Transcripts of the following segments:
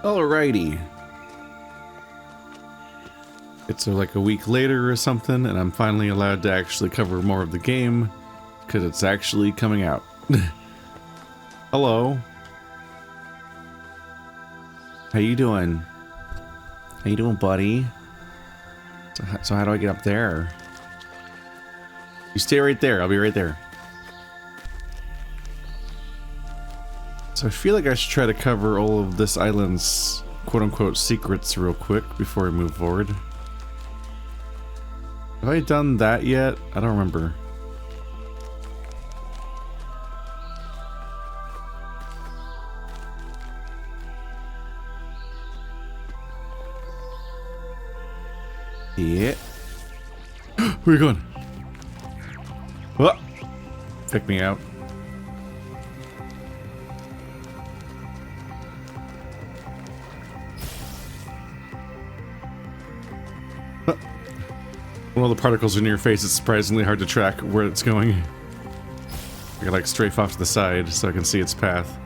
Alrighty. It's like a week later or something, and I'm finally allowed to actually cover more of the game, because it's actually coming out. Hello. How you doing? How you doing, buddy? So how do I get up there? You stay right there, I'll be right there. So I feel like I should try to cover all of this island's quote-unquote secrets real quick before we move forward. Have I done that yet? I don't remember. Yeah. Where are you going? Oh! Pick me out. When all the particles are in your face, it's surprisingly hard to track where it's going. I gotta like strafe off to the side so I can see its path.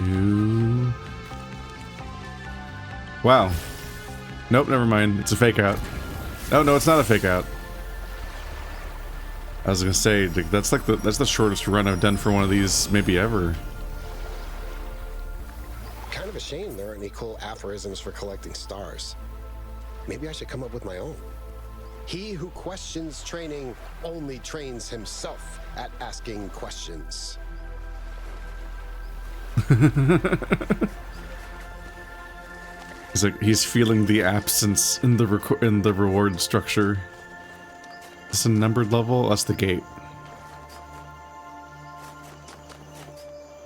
Ooh. Wow. Nope, never mind. It's a fake out. Oh no, it's not a fake out. I was gonna say that's like that's the shortest run I've done for one of these maybe ever. Kind of a shame there aren't any cool aphorisms for collecting stars. Maybe I should come up with my own. He who questions training only trains himself at asking questions. He's feeling the absence in the reward structure. It's a numbered level. That's the gate.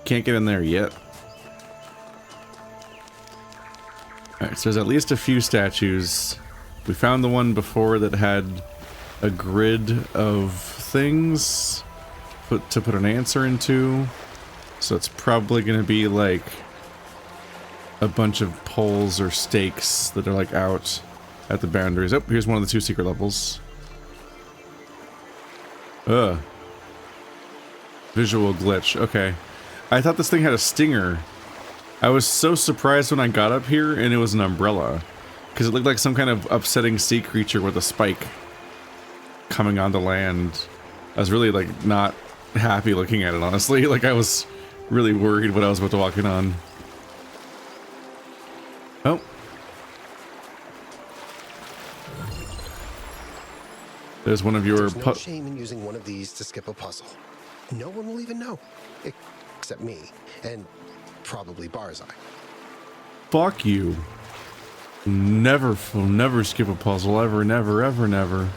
Can't get in there yet. Alright, so there's at least a few statues. We found the one before that had a grid of things to put an answer into. So it's probably going to be like a bunch of poles or stakes that are like out at the boundaries. Oh, here's one of the 2 secret levels. Ugh. Visual glitch. Okay. I thought this thing had a stinger. I was so surprised when I got up here and it was an umbrella. Because it looked like some kind of upsetting sea creature with a spike coming onto land. I was really like not happy looking at it, honestly. Like I was really worried what I was about to walk in on. Oh. There's one of your... There's no shame in using one of these to skip a puzzle. No one will even know. Except me. And probably Barzai. Fuck you. Will never skip a puzzle. Ever, never, ever, never.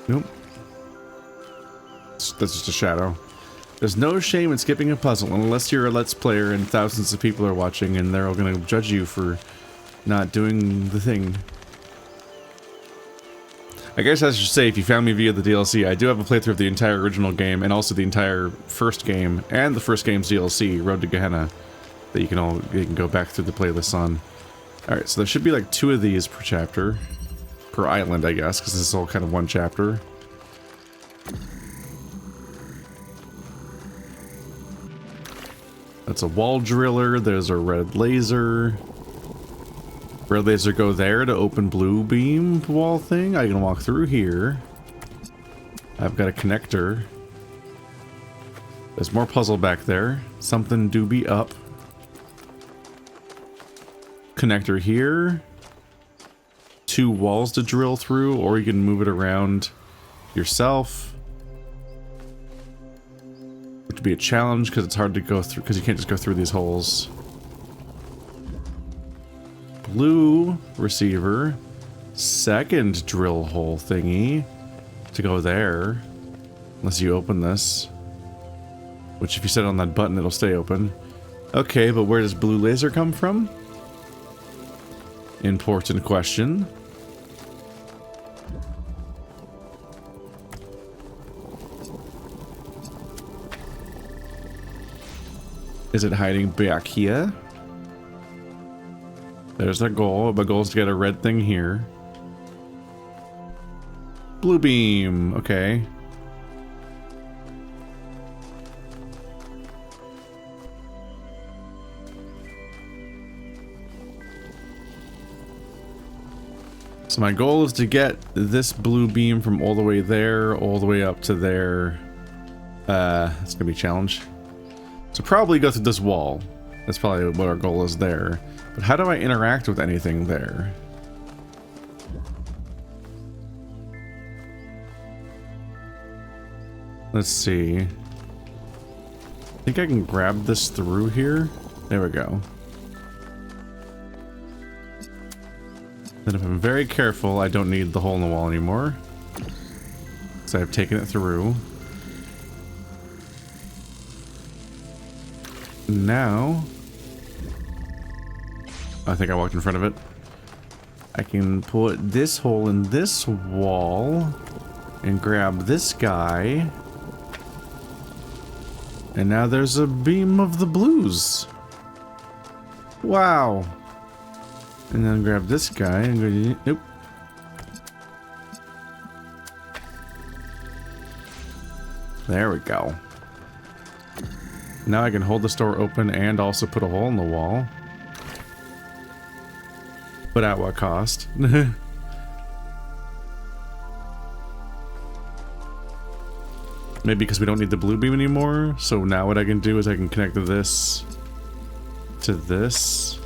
Nope. That's just a shadow. There's no shame in skipping a puzzle unless you're a Let's Player and thousands of people are watching and they're all gonna judge you for not doing the thing. I guess I should say, if you found me via the DLC, I do have a playthrough of the entire original game and also the entire first game and the first game's DLC, Road to Gehenna, that you can go back through the playlists on. Alright, so there should be like 2 of these per chapter. Per island, I guess, because this is all kind of one chapter. That's a wall driller, there's a red laser. Red laser go there to open blue beam wall thing. I can walk through here. I've got a connector. There's more puzzle back there. Something do be up. Connector here. 2 walls to drill through, or you can move it around yourself. Which would be a challenge because it's hard to go through, because you can't just go through these holes. Blue receiver. Second drill hole thingy to go there. Unless you open this. Which if you set it on that button, it'll stay open. Okay, but where does blue laser come from? Important question. Is it hiding back here? There's our goal. My goal is to get a red thing here. Blue beam. Okay. So my goal is to get this blue beam from all the way there, all the way up to there. It's gonna be a challenge. So probably go through this wall. That's probably what our goal is there. But how do I interact with anything there? Let's see. I think I can grab this through here. There we go. Then if I'm very careful, I don't need the hole in the wall anymore. So I've taken it through. Now, I think I walked in front of it. I can put this hole in this wall and grab this guy. And now there's a beam of the blues. Wow. And then grab this guy and go, nope. There we go. Now I can hold this door open and also put a hole in the wall. But at what cost? Maybe because we don't need the blue beam anymore. So now what I can do is I can connect this to this.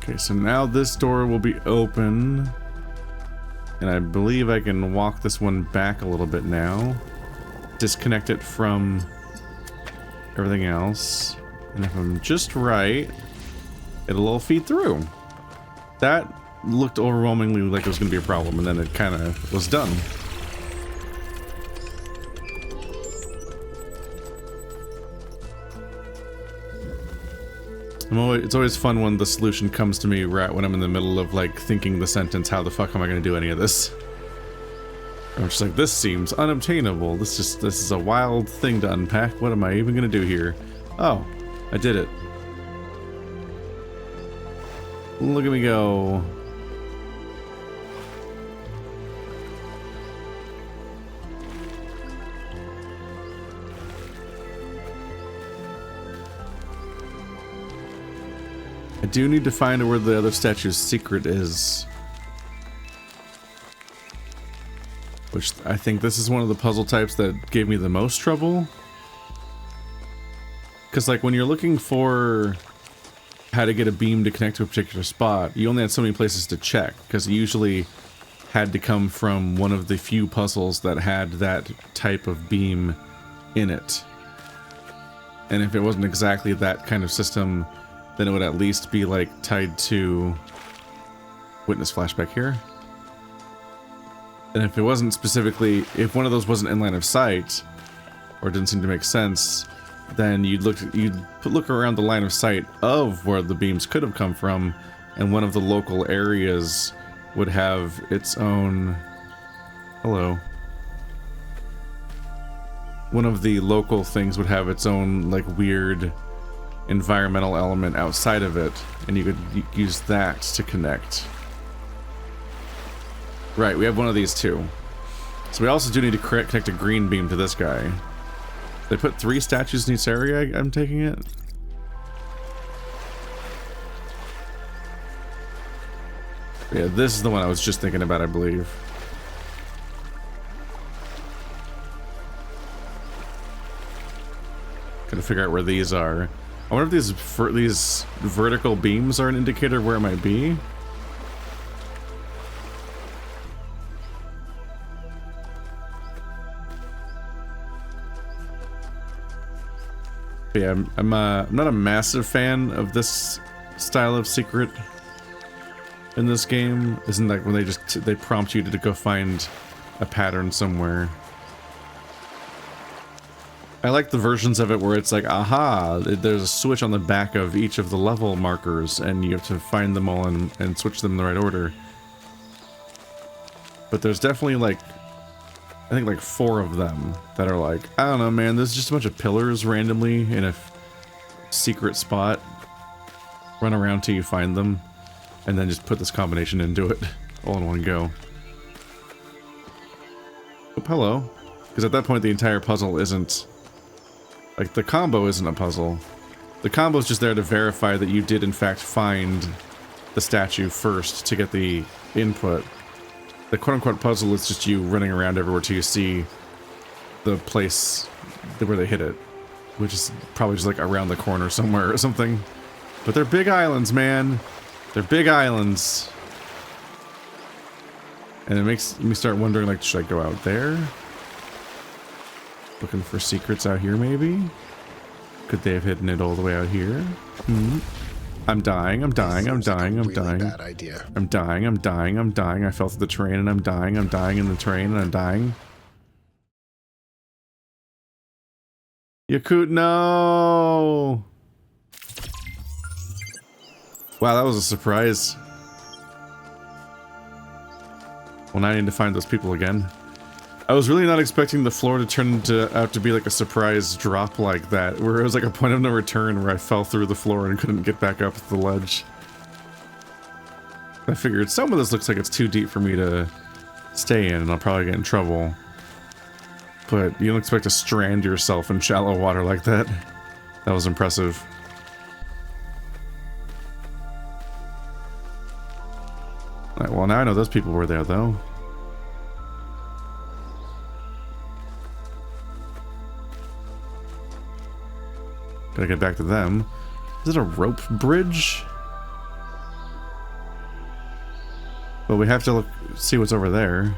Okay, so now this door will be open. And I believe I can walk this one back a little bit now. Disconnect it from everything else. And if I'm just right, it'll all feed through. That looked overwhelmingly like it was going to be a problem, and then it kind of was done. It's always fun when the solution comes to me right when I'm in the middle of like thinking the sentence, how the fuck am I going to do any of this? I'm just like, this seems unobtainable. This is a wild thing to unpack. What am I even going to do here? Oh, I did it. Look at me go. I do need to find where the other statue's secret is. Which I think this is one of the puzzle types that gave me the most trouble. Because like when you're looking for how to get a beam to connect to a particular spot, you only had so many places to check. Because it usually had to come from one of the few puzzles that had that type of beam in it. And if it wasn't exactly that kind of system, then it would at least be like tied to witness flashback here. And if it wasn't specifically, if one of those wasn't in line of sight or didn't seem to make sense, then you'd look around the line of sight of where the beams could have come from, and one of the local areas would have its own, hello. One of the local things would have its own like weird environmental element outside of it, and you could use that to connect. Right, we have one of these too. So we also do need to connect a green beam to this guy. They put 3 statues in each area, I'm taking it. Yeah, this is the one I was just thinking about, I believe. Gotta figure out where these are. I wonder if these vertical beams are an indicator of where it might be. But yeah, I'm not a massive fan of this style of secret. in this game. Isn't that when they prompt you to go find a pattern somewhere? I like the versions of it where it's like, aha, there's a switch on the back of each of the level markers and you have to find them all and switch them in the right order. But there's definitely like, I think like 4 of them that are like, I don't know, man, there's just a bunch of pillars randomly in a secret spot. Run around till you find them, and then just put this combination into it all in one go. Oh, hello. Because at that point the entire puzzle isn't... Like, the combo isn't a puzzle. The combo's just there to verify that you did in fact find the statue first to get the input. The quote-unquote puzzle is just you running around everywhere till you see the place where they hit it. Which is probably just like around the corner somewhere or something. But they're big islands, man. They're big islands. And it makes me start wondering, like, should I go out there? Looking for secrets out here, maybe? Could they have hidden it all the way out here? Hmm. I'm dying, I'm dying, I'm dying, I'm dying. Bad idea. I'm dying, I'm dying, I'm dying. I fell through the train and I'm dying in the train and I'm dying. Yakut, no! Wow, that was a surprise. Well, now I need to find those people again. I was really not expecting the floor to turn out to be like a surprise drop like that, where it was like a point of no return where I fell through the floor and couldn't get back up the ledge. I figured some of this looks like it's too deep for me to stay in, and I'll probably get in trouble. But you don't expect to strand yourself in shallow water like that. That was impressive. Alright, well now I know those people were there, though. Gotta get back to them. Is it a rope bridge? Well, we have to look, see what's over there.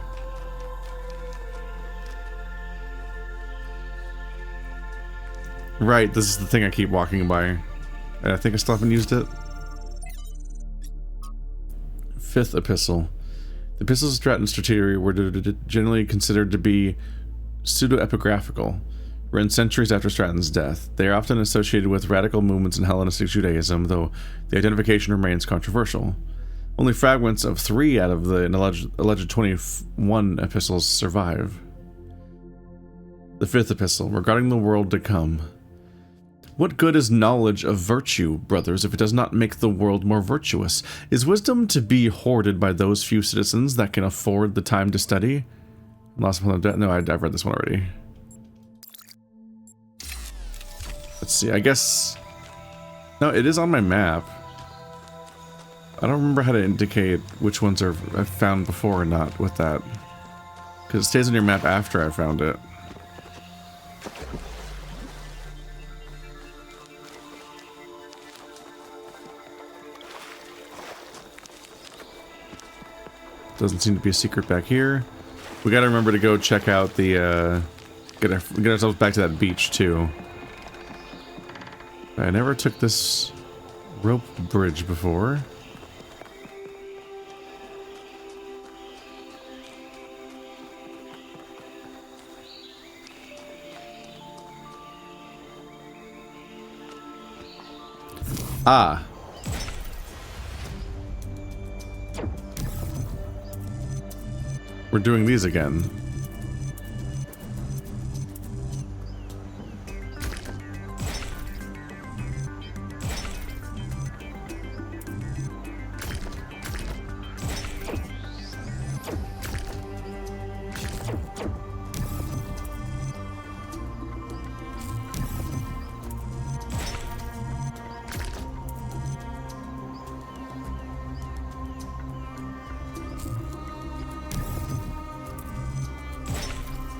Right, this is the thing I keep walking by. And I think I still haven't used it. 5th epistle. The epistles of Stratton's Strategy were generally considered to be pseudo-epigraphical, written centuries after Stratton's death. They are often associated with radical movements in Hellenistic Judaism, though the identification remains controversial. Only fragments of 3 out of the alleged 21 epistles survive. The 5th epistle, regarding the world to come. What good is knowledge of virtue, brothers, if it does not make the world more virtuous? Is wisdom to be hoarded by those few citizens that can afford the time to study? Lost upon the death. No, I've read this one already. Let's see, I guess... No, it is on my map. I don't remember how to indicate which ones I've found before or not with that. Because it stays on your map after I found it. Doesn't seem to be a secret back here. We gotta remember to go check out the, get ourselves back to that beach, too. I never took this rope bridge before. Ah. We're doing these again.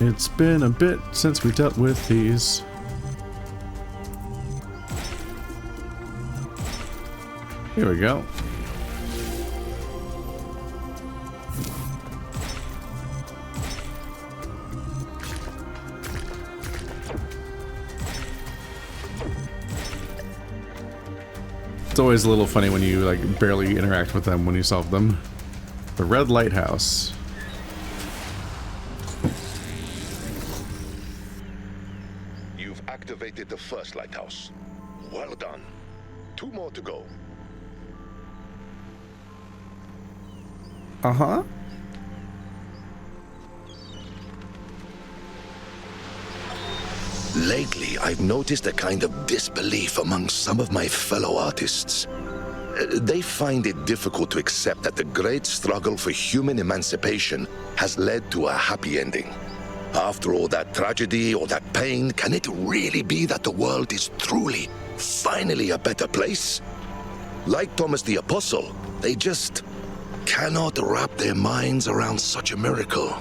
It's been a bit since we dealt with these. Here we go. It's always a little funny when you like barely interact with them when you solve them. The Red Lighthouse. You've activated the first lighthouse. Well done. 2 more to go. Uh-huh. Lately, I've noticed a kind of disbelief among some of my fellow artists. They find it difficult to accept that the great struggle for human emancipation has led to a happy ending. After all that tragedy or that pain, can it really be that the world is truly, finally a better place? Like Thomas the Apostle, they just cannot wrap their minds around such a miracle.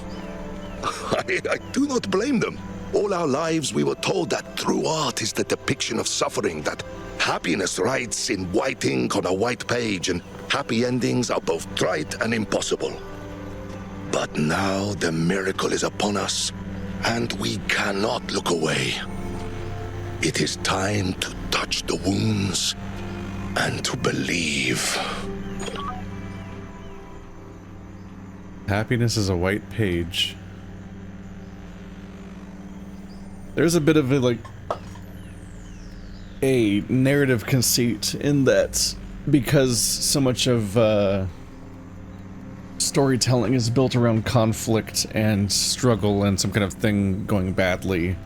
I do not blame them. All our lives we were told that true art is the depiction of suffering, that happiness writes in white ink on a white page, and happy endings are both trite and impossible. But now the miracle is upon us, and we cannot look away. It is time to touch the wounds and to believe. Happiness is a white page. There's a bit of a narrative conceit in that, because so much of storytelling is built around conflict and struggle and some kind of thing going badly,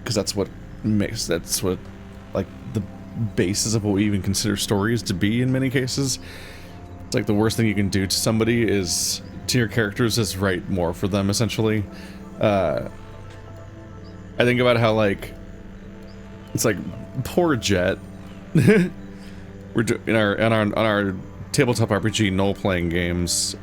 because that's what like the basis of what we even consider stories to be in many cases. It's like the worst thing you can do to somebody is, to your characters, is write more for them, essentially. I think about how, like, it's like, poor Jet. We're on our tabletop RPG role-playing games.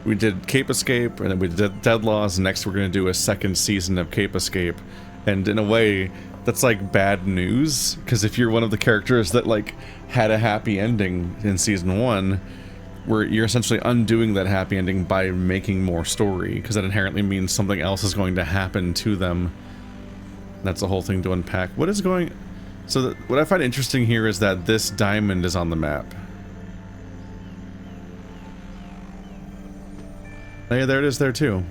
We did Cape Escape, and then we did Dead Laws. Next, we're gonna do a second season of Cape Escape, and in a way, that's like bad news, because if you're one of the characters that like had a happy ending in season 1, where you're essentially undoing that happy ending by making more story, because that inherently means something else is going to happen to them. That's the whole thing to unpack. What is going... So what I find interesting here is that this diamond is on the map. Oh yeah, there it is there too.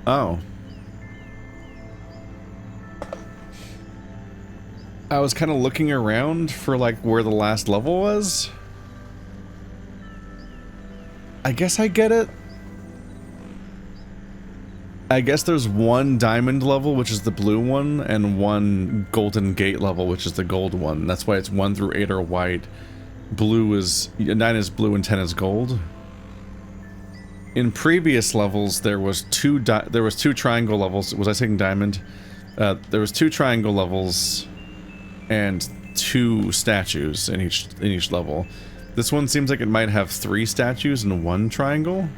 Oh. I was kind of looking around for like where the last level was. I guess I get it. I guess there's one diamond level, which is the blue one, and one golden gate level, which is the gold one. That's why it's 1 through 8 are white. Blue is 9 is blue and 10 is gold. In previous levels, there was two triangle levels. Was I saying diamond? There was 2 triangle levels and 2 statues in each level. This one seems like it might have 3 statues and 1 triangle.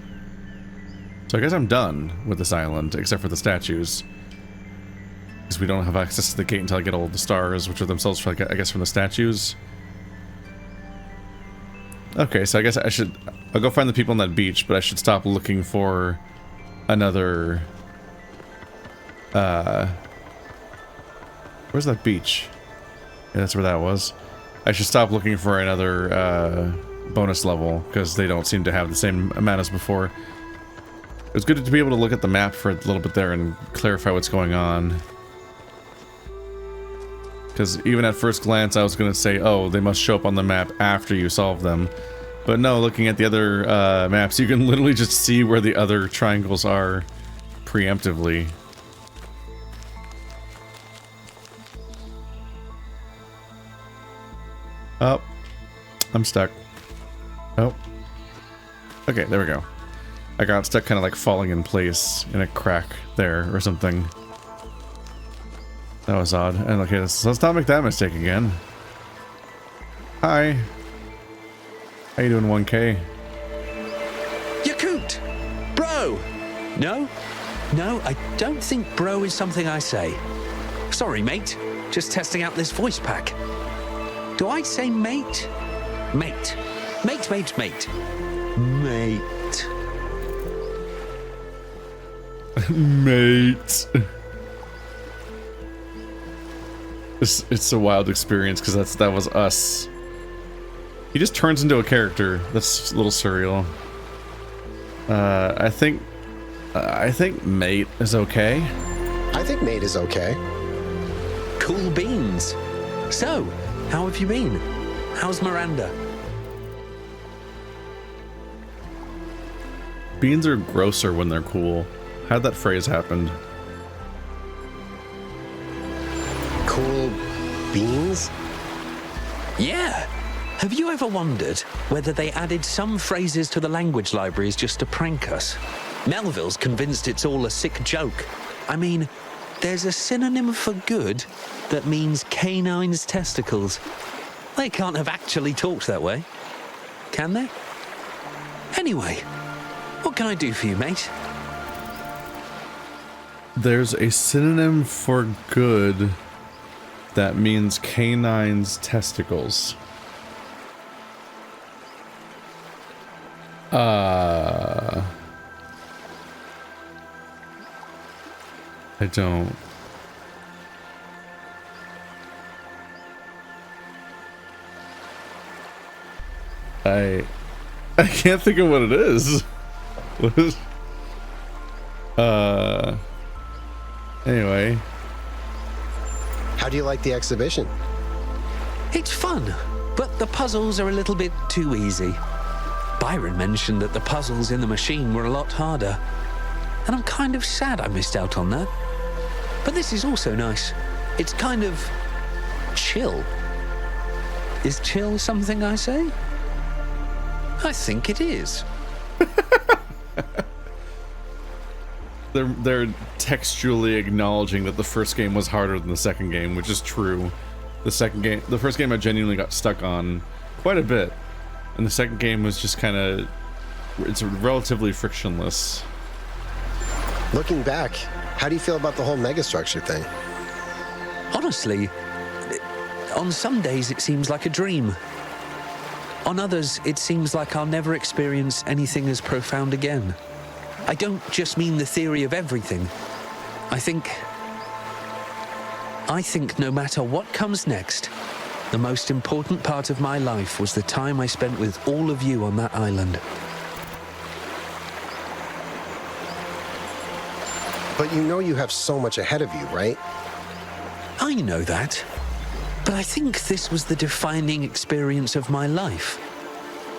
So I guess I'm done with this island, except for the statues, because we don't have access to the gate until I get all the stars, which are themselves, I guess, from the statues. Okay, so I guess I'll go find the people on that beach, but I should stop looking for another, where's that beach? Yeah, that's where that was. I should stop looking for another, bonus level, because they don't seem to have the same amount as before. It was good to be able to look at the map for a little bit there and clarify what's going on. Because even at first glance, I was going to say, oh, they must show up on the map after you solve them. But no, looking at the other maps, you can literally just see where the other triangles are preemptively. Oh, I'm stuck. Oh. Okay, there we go. I got stuck kind of like falling in place in a crack there or something. That was odd. And okay, let's not make that mistake again. Hi. How you doing, 1K? Yakut! Bro! No? No, I don't think bro is something I say. Sorry, mate. Just testing out this voice pack. Do I say mate? Mate. Mate, mate, mate. Mate. Mate. It's a wild experience because that was us. He just turns into a character. That's a little surreal. I think mate is okay. I think mate is okay. Cool beans. So, how have you been? How's Miranda? Beans are grosser when they're cool. How'd that phrase happen? Cool beans? Yeah. Have you ever wondered whether they added some phrases to the language libraries just to prank us? Melville's convinced it's all a sick joke. I mean, there's a synonym for good that means canine's testicles. They can't have actually talked that way, can they? Anyway, what can I do for you, mate? There's a synonym for good that means canine's testicles. I don't. I can't think of what it is. What is? Anyway. How do you like the exhibition? It's fun, but the puzzles are a little bit too easy. Byron mentioned that the puzzles in the machine were a lot harder, and I'm kind of sad I missed out on that. But this is also nice. It's kind of chill. Is chill something I say? I think it is. They're textually acknowledging that the first game was harder than the second game, which is true. The first game I genuinely got stuck on quite a bit, and the second game was just kind of, it's relatively frictionless. Looking back, how do you feel about the whole megastructure thing? Honestly, on some days it seems like a dream. On others, it seems like I'll never experience anything as profound again. I don't just mean the theory of everything. I think no matter what comes next, the most important part of my life was the time I spent with all of you on that island. But you know you have so much ahead of you, right? I know that, but I think this was the defining experience of my life.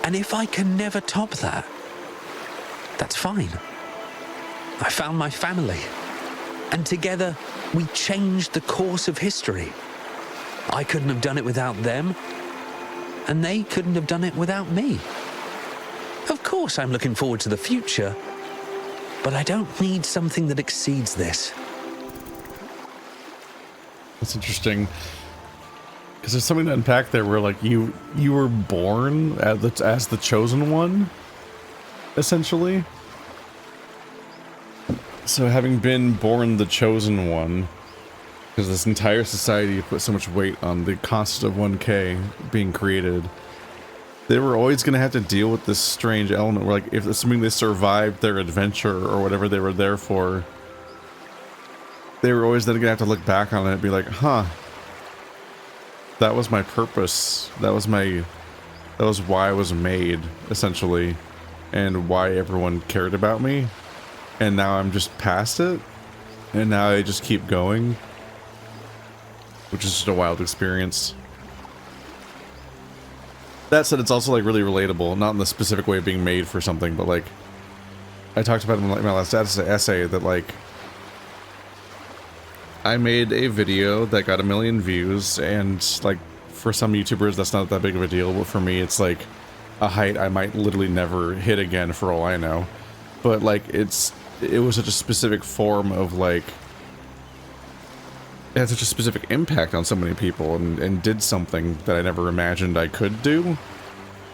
And if I can never top that, that's fine. I found my family, and together we changed the course of history. I couldn't have done it without them, and they couldn't have done it without me. Of course I'm looking forward to the future, but I don't need something that exceeds this. That's interesting, because there's something to unpack there where, like, you were born as the chosen one, essentially. So having been born the chosen one, because this entire society put so much weight on the concept of 1K being created, they were always going to have to deal with this strange element where, like, if assuming they survived their adventure or whatever they were there for, they were always then going to have to look back on it and be like, huh, that was my purpose. That was why I was made, essentially, and why everyone cared about me. And now I'm just past it, and now I just keep going, which is just a wild experience. That said, it's also, like, really relatable, not in the specific way of being made for something, but, like, I talked about in my last essay that, like, I made a video that got 1 million views, and, like, for some YouTubers that's not that big of a deal, but for me it's, like, a height I might literally never hit again for all I know. But, like, it was such a specific form of, like, it had such a specific impact on so many people, and did something that I never imagined I could do,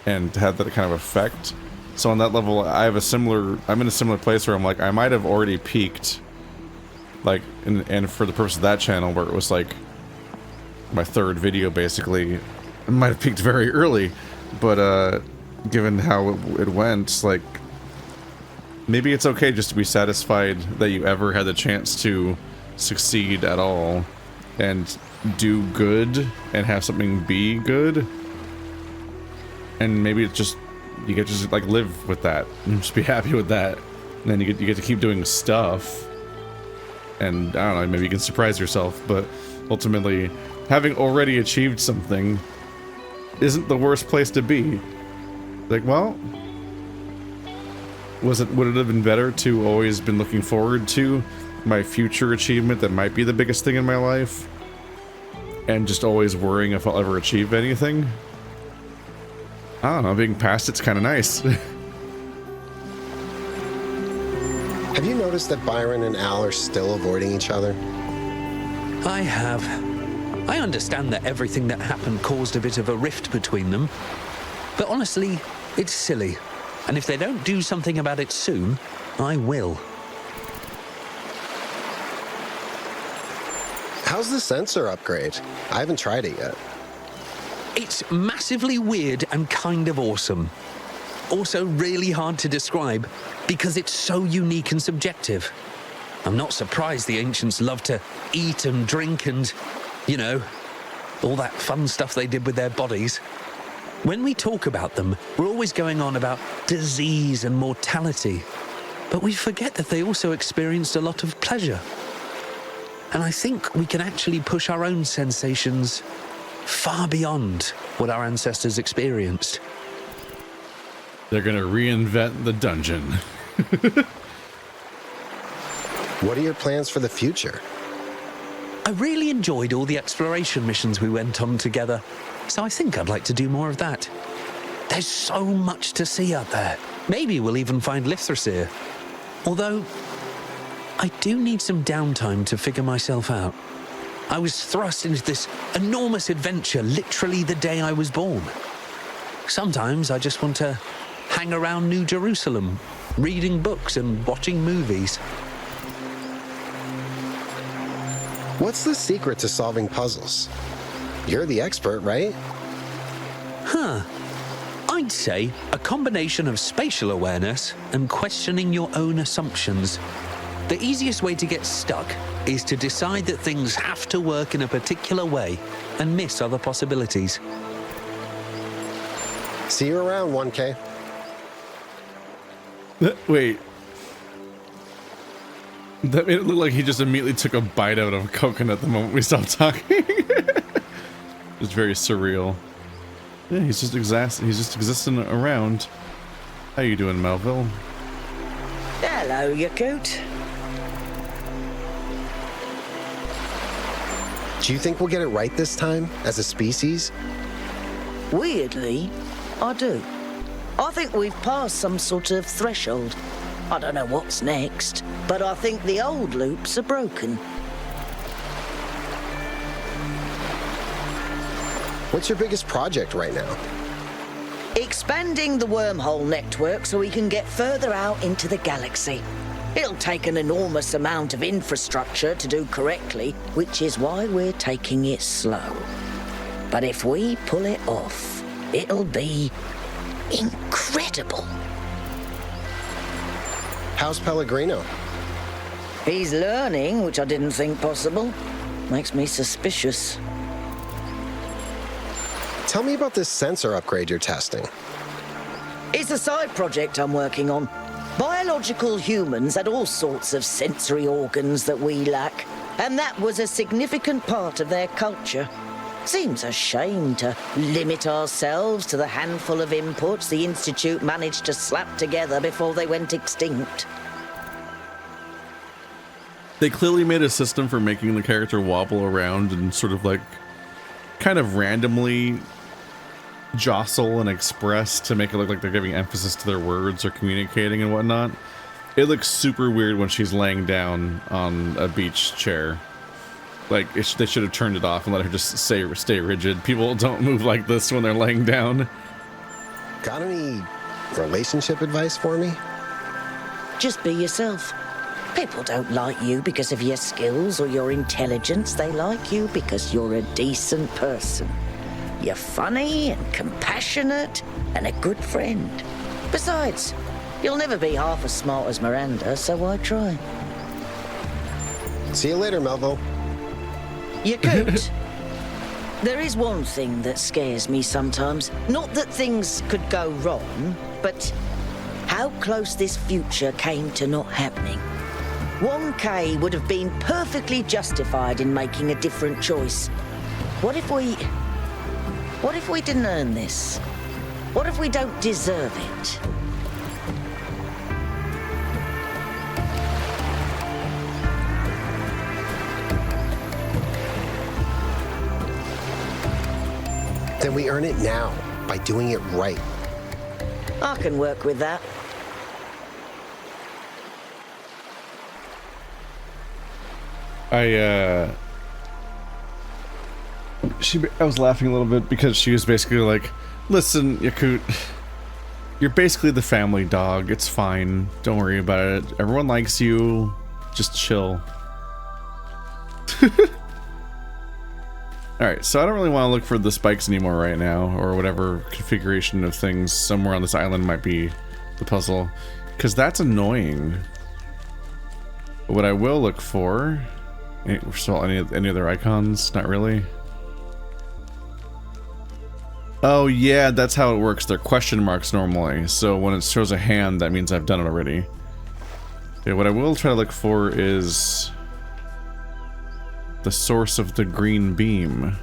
and had that kind of effect. So on that level, I'm in a similar place where I'm like, I might have already peaked, like, and for the purpose of that channel, where it was, like, my third video, basically, I might have peaked very early, but, given how it went, like, maybe it's okay just to be satisfied that you ever had the chance to succeed at all, and do good and have something be good. And maybe it's just, you get to just like live with that and just be happy with that. And then you get to keep doing stuff. And I don't know, maybe you can surprise yourself, but ultimately having already achieved something isn't the worst place to be. Like, well, would it have been better to always been looking forward to my future achievement that might be the biggest thing in my life and just always worrying if I'll ever achieve anything? I don't know, being past it's kind of nice. Have you noticed that Byron and Al are still avoiding each other? I have. I understand that everything that happened caused a bit of a rift between them. But honestly, it's silly. And if they don't do something about it soon, I will. How's the sensor upgrade? I haven't tried it yet. It's massively weird and kind of awesome. Also really hard to describe because it's so unique and subjective. I'm not surprised the ancients loved to eat and drink and, you know, all that fun stuff they did with their bodies. When we talk about them, we're always going on about disease and mortality, but we forget that they also experienced a lot of pleasure. And I think we can actually push our own sensations far beyond what our ancestors experienced. They're gonna reinvent the dungeon. What are your plans for the future? I really enjoyed all the exploration missions we went on together, so I think I'd like to do more of that. There's so much to see out there. Maybe we'll even find Lithrasir. Although, I do need some downtime to figure myself out. I was thrust into this enormous adventure literally the day I was born. Sometimes I just want to hang around New Jerusalem, reading books and watching movies. What's the secret to solving puzzles? You're the expert, right? I'd say a combination of spatial awareness and questioning your own assumptions. The easiest way to get stuck is to decide that things have to work in a particular way and miss other possibilities. See you around, 1K. Wait. That made it look like he just immediately took a bite out of a coconut the moment we stopped talking. It's very surreal. Yeah, he's just existing around. How you doing, Melville? Hello, you coot. Do you think we'll get it right this time, as a species? Weirdly, I do. I think we've passed some sort of threshold. I don't know what's next, but I think the old loops are broken. What's your biggest project right now? Expanding the wormhole network so we can get further out into the galaxy. It'll take an enormous amount of infrastructure to do correctly, which is why we're taking it slow. But if we pull it off, it'll be incredible. How's Pellegrino? He's learning, which I didn't think possible. Makes me suspicious. Tell me about this sensor upgrade you're testing. It's a side project I'm working on. Biological humans had all sorts of sensory organs that we lack, and that was a significant part of their culture. Seems a shame to limit ourselves to the handful of inputs the Institute managed to slap together before they went extinct. They clearly made a system for making the character wobble around and sort of like kind of randomly jostle and express to make it look like they're giving emphasis to their words or communicating and whatnot. It looks super weird when she's laying down on a beach chair. Like, they should have turned it off and let her just stay rigid. People don't move like this when they're laying down. Got any relationship advice for me? Just be yourself. People don't like you because of your skills or your intelligence. They like you because you're a decent person. You're funny and compassionate and a good friend. Besides, you'll never be half as smart as Miranda, so why try? See you later, Melville. You could. There is one thing that scares me sometimes. Not that things could go wrong, but how close this future came to not happening. 1K would have been perfectly justified in making a different choice. What if we didn't earn this? What if we don't deserve it? Then we earn it now by doing it right. I can work with that. I was laughing a little bit because she was basically like, listen, Yakut, you're basically the family dog. It's fine. Don't worry about it. Everyone likes you. Just chill. Alright, so I don't really want to look for the spikes anymore right now, or whatever configuration of things somewhere on this island might be the puzzle, because that's annoying. What I will look for... First of all, any other icons? Not really. Oh yeah, that's how it works. They're question marks normally. So when it shows a hand, that means I've done it already. Okay, what I will try to look for is the source of the green beam.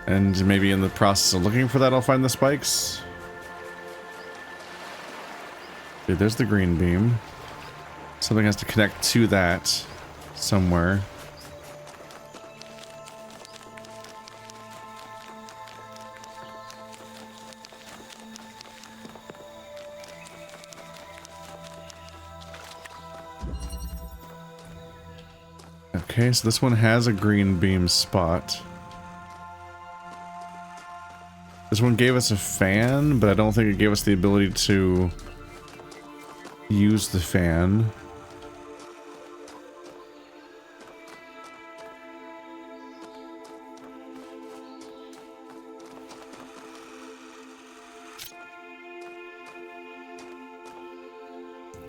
And maybe in the process of looking for that, I'll find the spikes. Okay, there's the green beam. Something has to connect to that somewhere. Okay, so this one has a green beam spot. This one gave us a fan, but I don't think it gave us the ability to use the fan.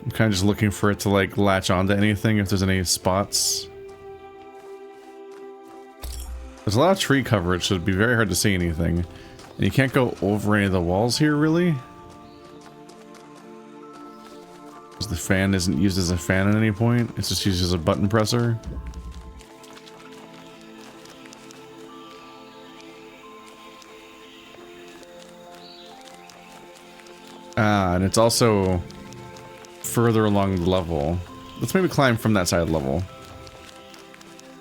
I'm kind of just looking for it to like latch onto anything if there's any spots. There's a lot of tree coverage, so it'd be very hard to see anything. And you can't go over any of the walls here, really? Because the fan isn't used as a fan at any point. It's just used as a button presser. Ah, and it's also further along the level. Let's maybe climb from that side of the level.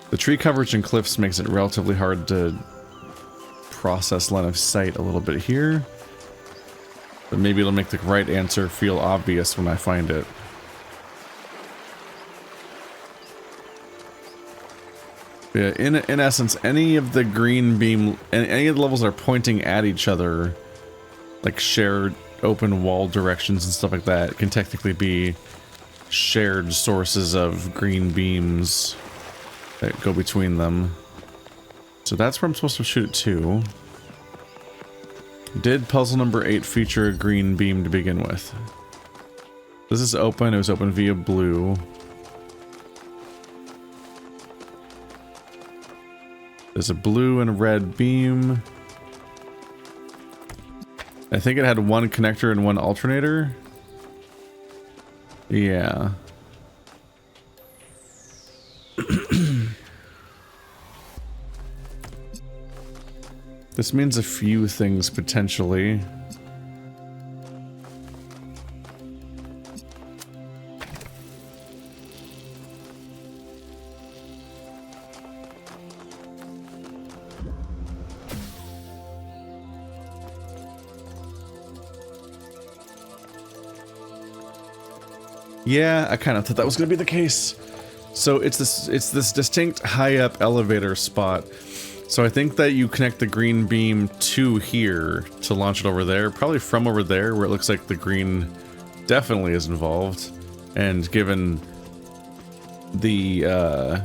The tree coverage and cliffs makes it relatively hard to process line of sight a little bit here. But maybe it'll make the right answer feel obvious when I find it. Yeah, in essence, any of the green beam, any of the levels that are pointing at each other, like shared open wall directions and stuff like that, can technically be shared sources of green beams that go between them. So that's where I'm supposed to shoot it to. Did puzzle number 8 feature a green beam to begin with? This is open. It was open via blue. There's a blue and a red beam. I think it had one connector and one alternator. Yeah. This means a few things potentially. Yeah, I kind of thought that was going to be the case. So it's this distinct high up elevator spot. So I think that you connect the green beam to here to launch it over there. Probably from over there where it looks like the green definitely is involved. And given the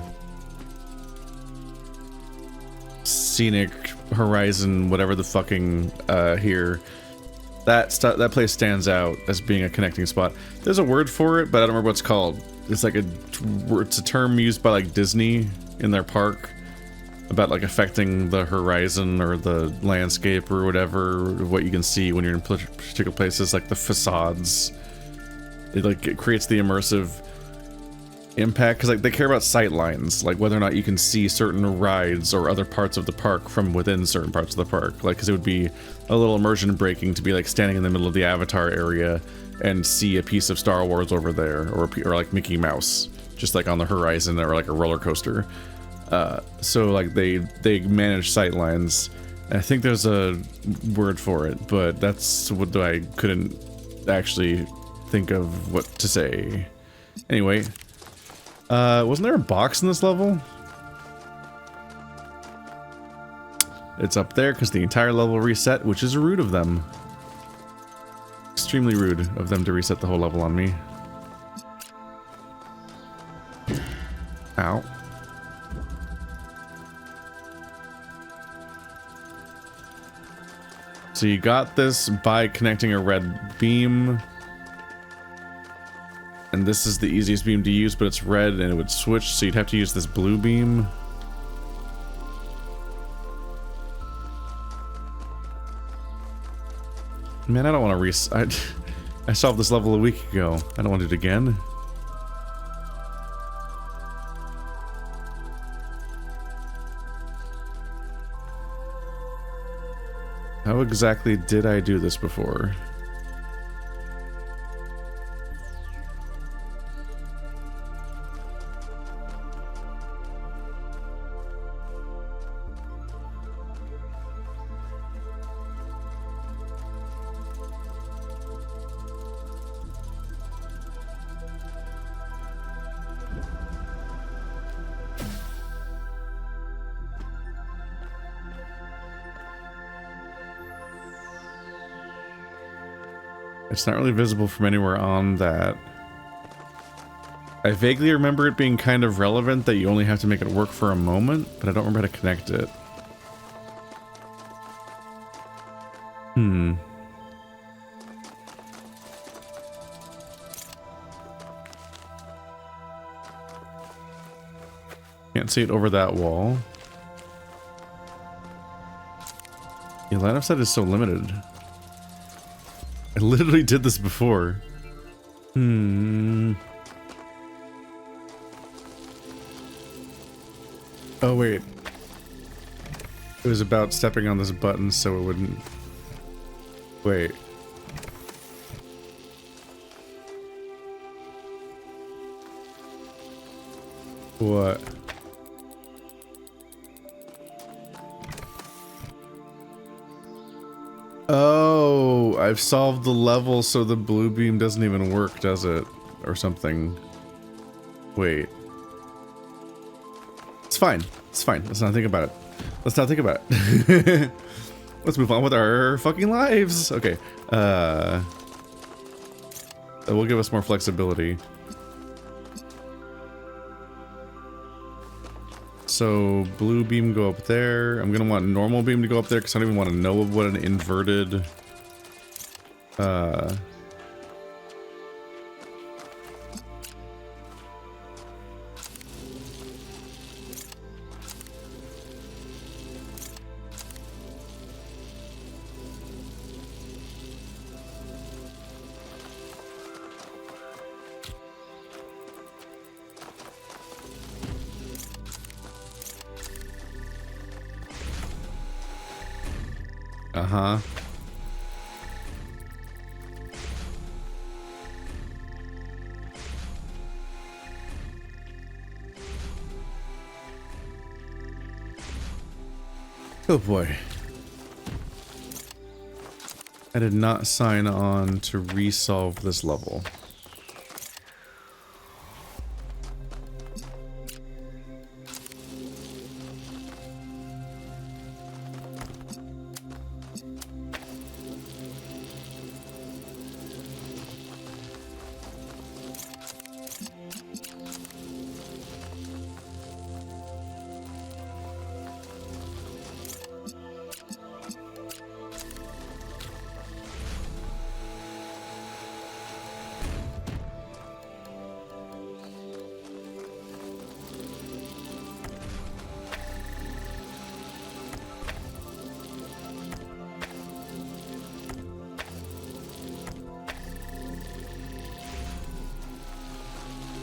scenic horizon, whatever the fucking here, That place stands out as being a connecting spot. There's a word for it, but I don't remember what it's called. It's like it's a term used by like Disney in their park about like affecting the horizon or the landscape or whatever, what you can see when you're in particular places, like the facades. It creates the immersive impact because like they care about sight lines, like whether or not you can see certain rides or other parts of the park from within certain parts of the park. Like, because it would be a little immersion breaking to be like standing in the middle of the Avatar area and see a piece of Star Wars over there, or like Mickey Mouse just like on the horizon, or like a roller coaster. So like they manage sight lines. And I think there's a word for it, but that's what I couldn't actually think of what to say. Anyway, wasn't there a box in this level? It's up there because the entire level reset, which is rude of them. Extremely rude of them to reset the whole level on me. Ow. So you got this by connecting a red beam. And this is the easiest beam to use, but it's red and it would switch, so you'd have to use this blue beam. Man, I don't want to I solved this level a week ago. I don't want to do it again. How exactly did I do this before? It's not really visible from anywhere on that. I vaguely remember it being kind of relevant that you only have to make it work for a moment, but I don't remember how to connect it. Can't see it over that wall. The line of sight is so limited. I literally did this before. Oh, wait. It was about stepping on this button so it wouldn't... Wait. What? Oh, I've solved the level so the blue beam doesn't even work, does it? Or something. Wait. It's fine. It's fine. Let's not think about it. Let's not think about it. Let's move on with our fucking lives. Okay. That will give us more flexibility. So blue beam go up there. I'm gonna want normal beam to go up there because I don't even want to know what an inverted uh-huh. Oh boy. I did not sign on to resolve this level.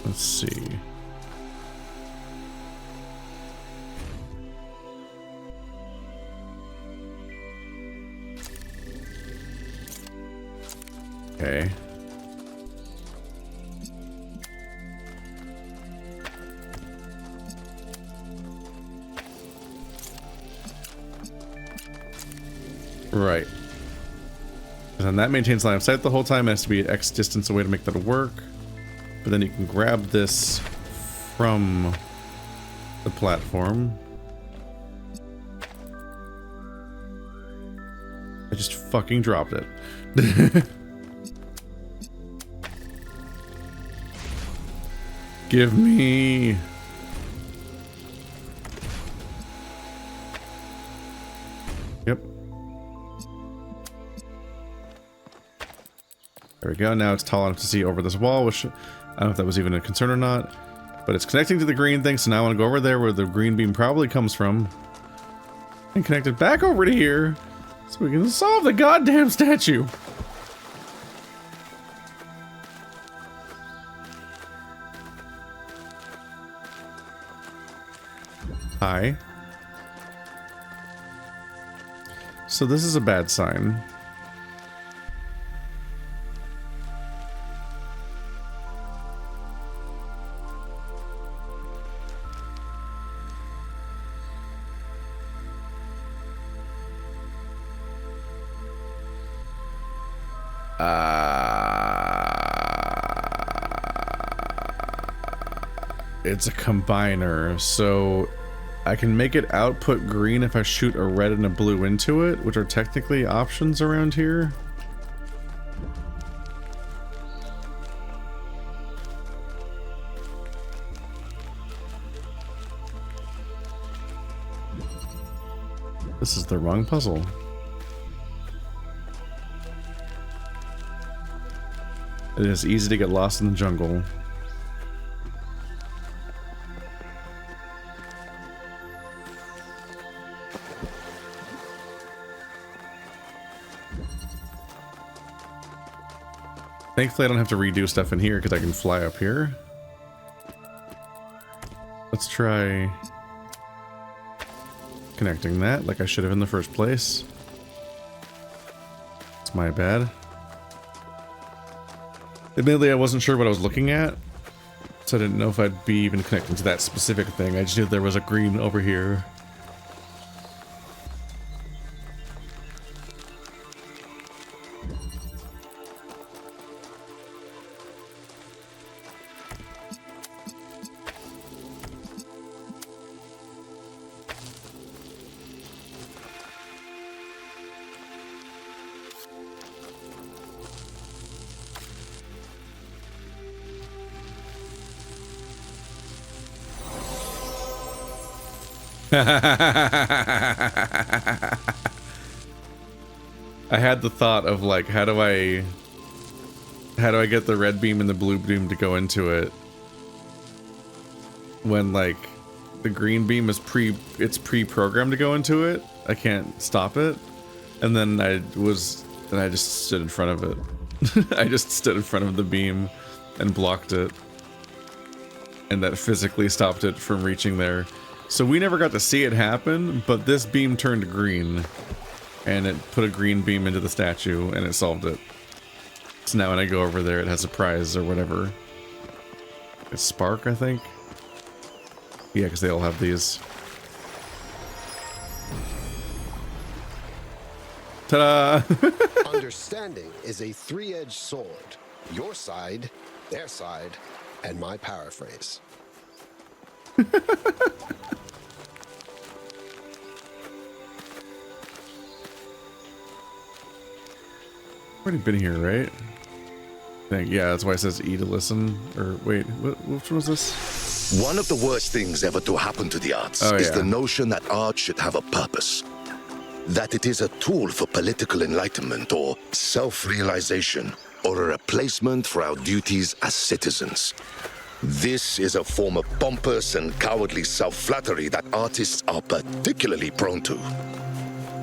Let's see. Okay. Right. And then that maintains line of sight the whole time. It has to be at X distance away to make that work. But then you can grab this from the platform. I just fucking dropped it. Give me... Yep. There we go. Now it's tall enough to see over this wall, which I don't know if that was even a concern or not. But it's connecting to the green thing, so now I want to go over there where the green beam probably comes from. And connect it back over to here, so we can solve the goddamn statue. Hi. So this is a bad sign. It's a combiner, so I can make it output green if I shoot a red and a blue into it, which are technically options around here. This is the wrong puzzle. It is easy to get lost in the jungle. Thankfully, I don't have to redo stuff in here because I can fly up here. Let's try connecting that like I should have in the first place. It's my bad. Admittedly, I wasn't sure what I was looking at, so I didn't know if I'd be even connecting to that specific thing. I just knew there was a green over here. I had the thought of like, how do I get the red beam and the blue beam to go into it when like the green beam is pre-programmed to go into it? I can't stop it. And then I just stood in front of it. I just stood in front of the beam and blocked it, and that physically stopped it from reaching there. So we never got to see it happen, but this beam turned green, and it put a green beam into the statue, and it solved it. So now when I go over there, it has a prize or whatever. It's Spark, I think? Yeah, because they all have these. Ta-da! Understanding is a three-edged sword. Your side, their side, and my paraphrase. Already been here, right? Yeah, that's why it says E to listen. Or wait, which one was this? One of the worst things ever to happen to the arts is the notion that art should have a purpose. That it is a tool for political enlightenment or self-realization or a replacement for our duties as citizens. This is a form of pompous and cowardly self-flattery that artists are particularly prone to.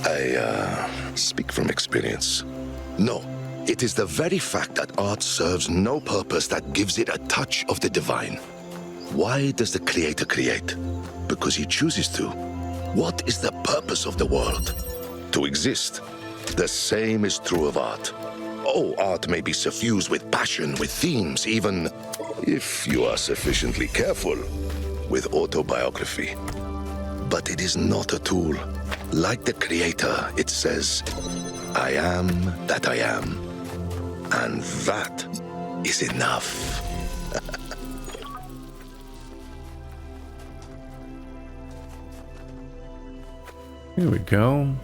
I speak from experience. No, It is the very fact that art serves no purpose that gives it a touch of the divine. Why does the Creator create? Because he chooses to. What is the purpose of the world? To exist. The same is true of art. Oh, art may be suffused with passion, with themes, even, if you are sufficiently careful, with autobiography. But it is not a tool. Like the Creator, it says, I am that I am. And that is enough. Here we go.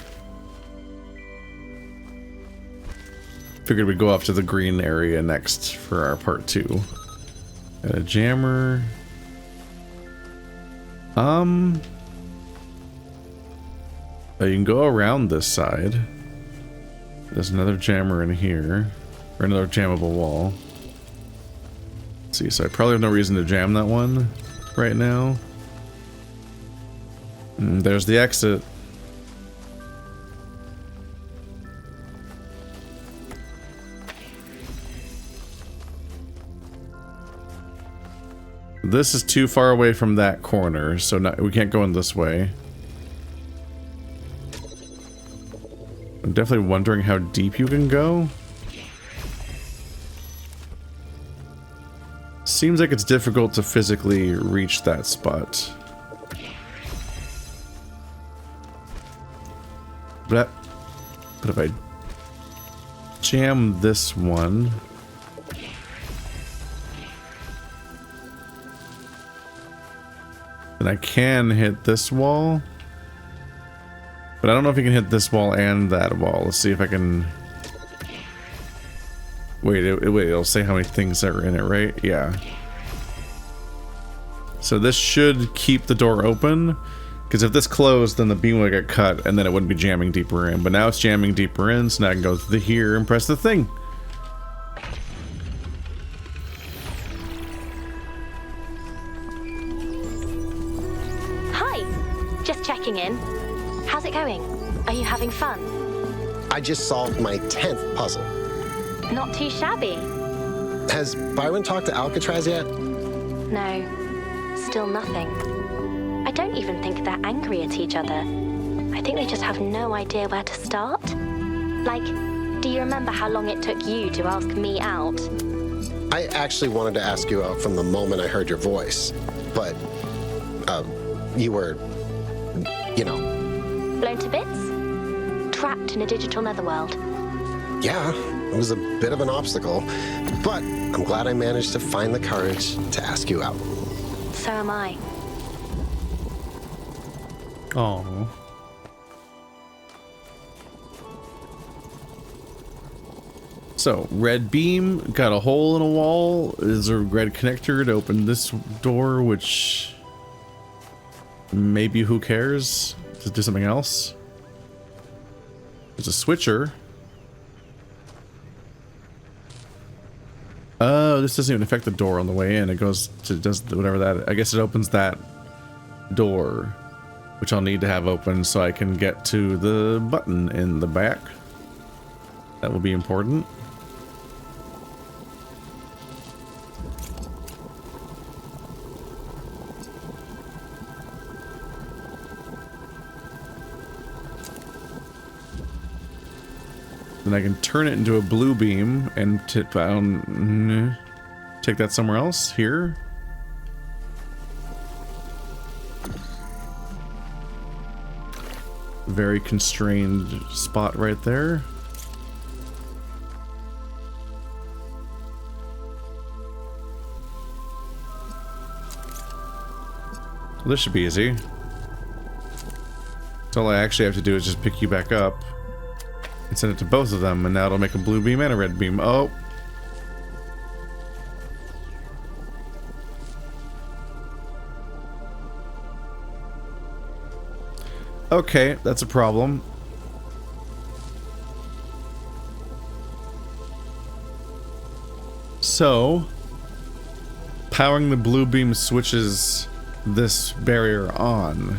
Figured we'd go off to the green area next for our part 2. Got a jammer. You can go around this side. There's another jammer in here. Or another jammable wall. Let's see, so I probably have no reason to jam that one right now. And there's the exit. This is too far away from that corner, so we can't go in this way. I'm definitely wondering how deep you can go. Seems like it's difficult to physically reach that spot. But if I jam this one... then I can hit this wall. But I don't know if you can hit this wall and that wall. Let's see if I can... Wait, it'll say how many things are in it, right? Yeah. So this should keep the door open. Because if this closed, then the beam would get cut, and then it wouldn't be jamming deeper in. But now it's jamming deeper in, so now I can go through here and press the thing. Checking in. How's it going? Are you having fun? I just solved my 10th puzzle. Not too shabby. Has Byron talked to Alcatraz yet? No. Still nothing. I don't even think they're angry at each other. I think they just have no idea where to start. Like, do you remember how long it took you to ask me out? I actually wanted to ask you out from the moment I heard your voice. But, you were... you know. Blown to bits? Trapped in a digital netherworld? Yeah, it was a bit of an obstacle, but I'm glad I managed to find the courage to ask you out. So am I. Oh. So, red beam, got a hole in a wall. Is a red connector to open this door, which... maybe who cares? To do something else? There's a switcher. Oh, this doesn't even affect the door on the way in. It goes to does whatever that. I guess it opens that door, which I'll need to have open so I can get to the button in the back. That will be important. Then I can turn it into a blue beam and take that somewhere else. Here. Very constrained spot right there. This should be easy. So all I actually have to do is just pick you back up and send it to both of them, and now it'll make a blue beam and a red beam. Oh. Okay, that's a problem. So, powering the blue beam switches this barrier on.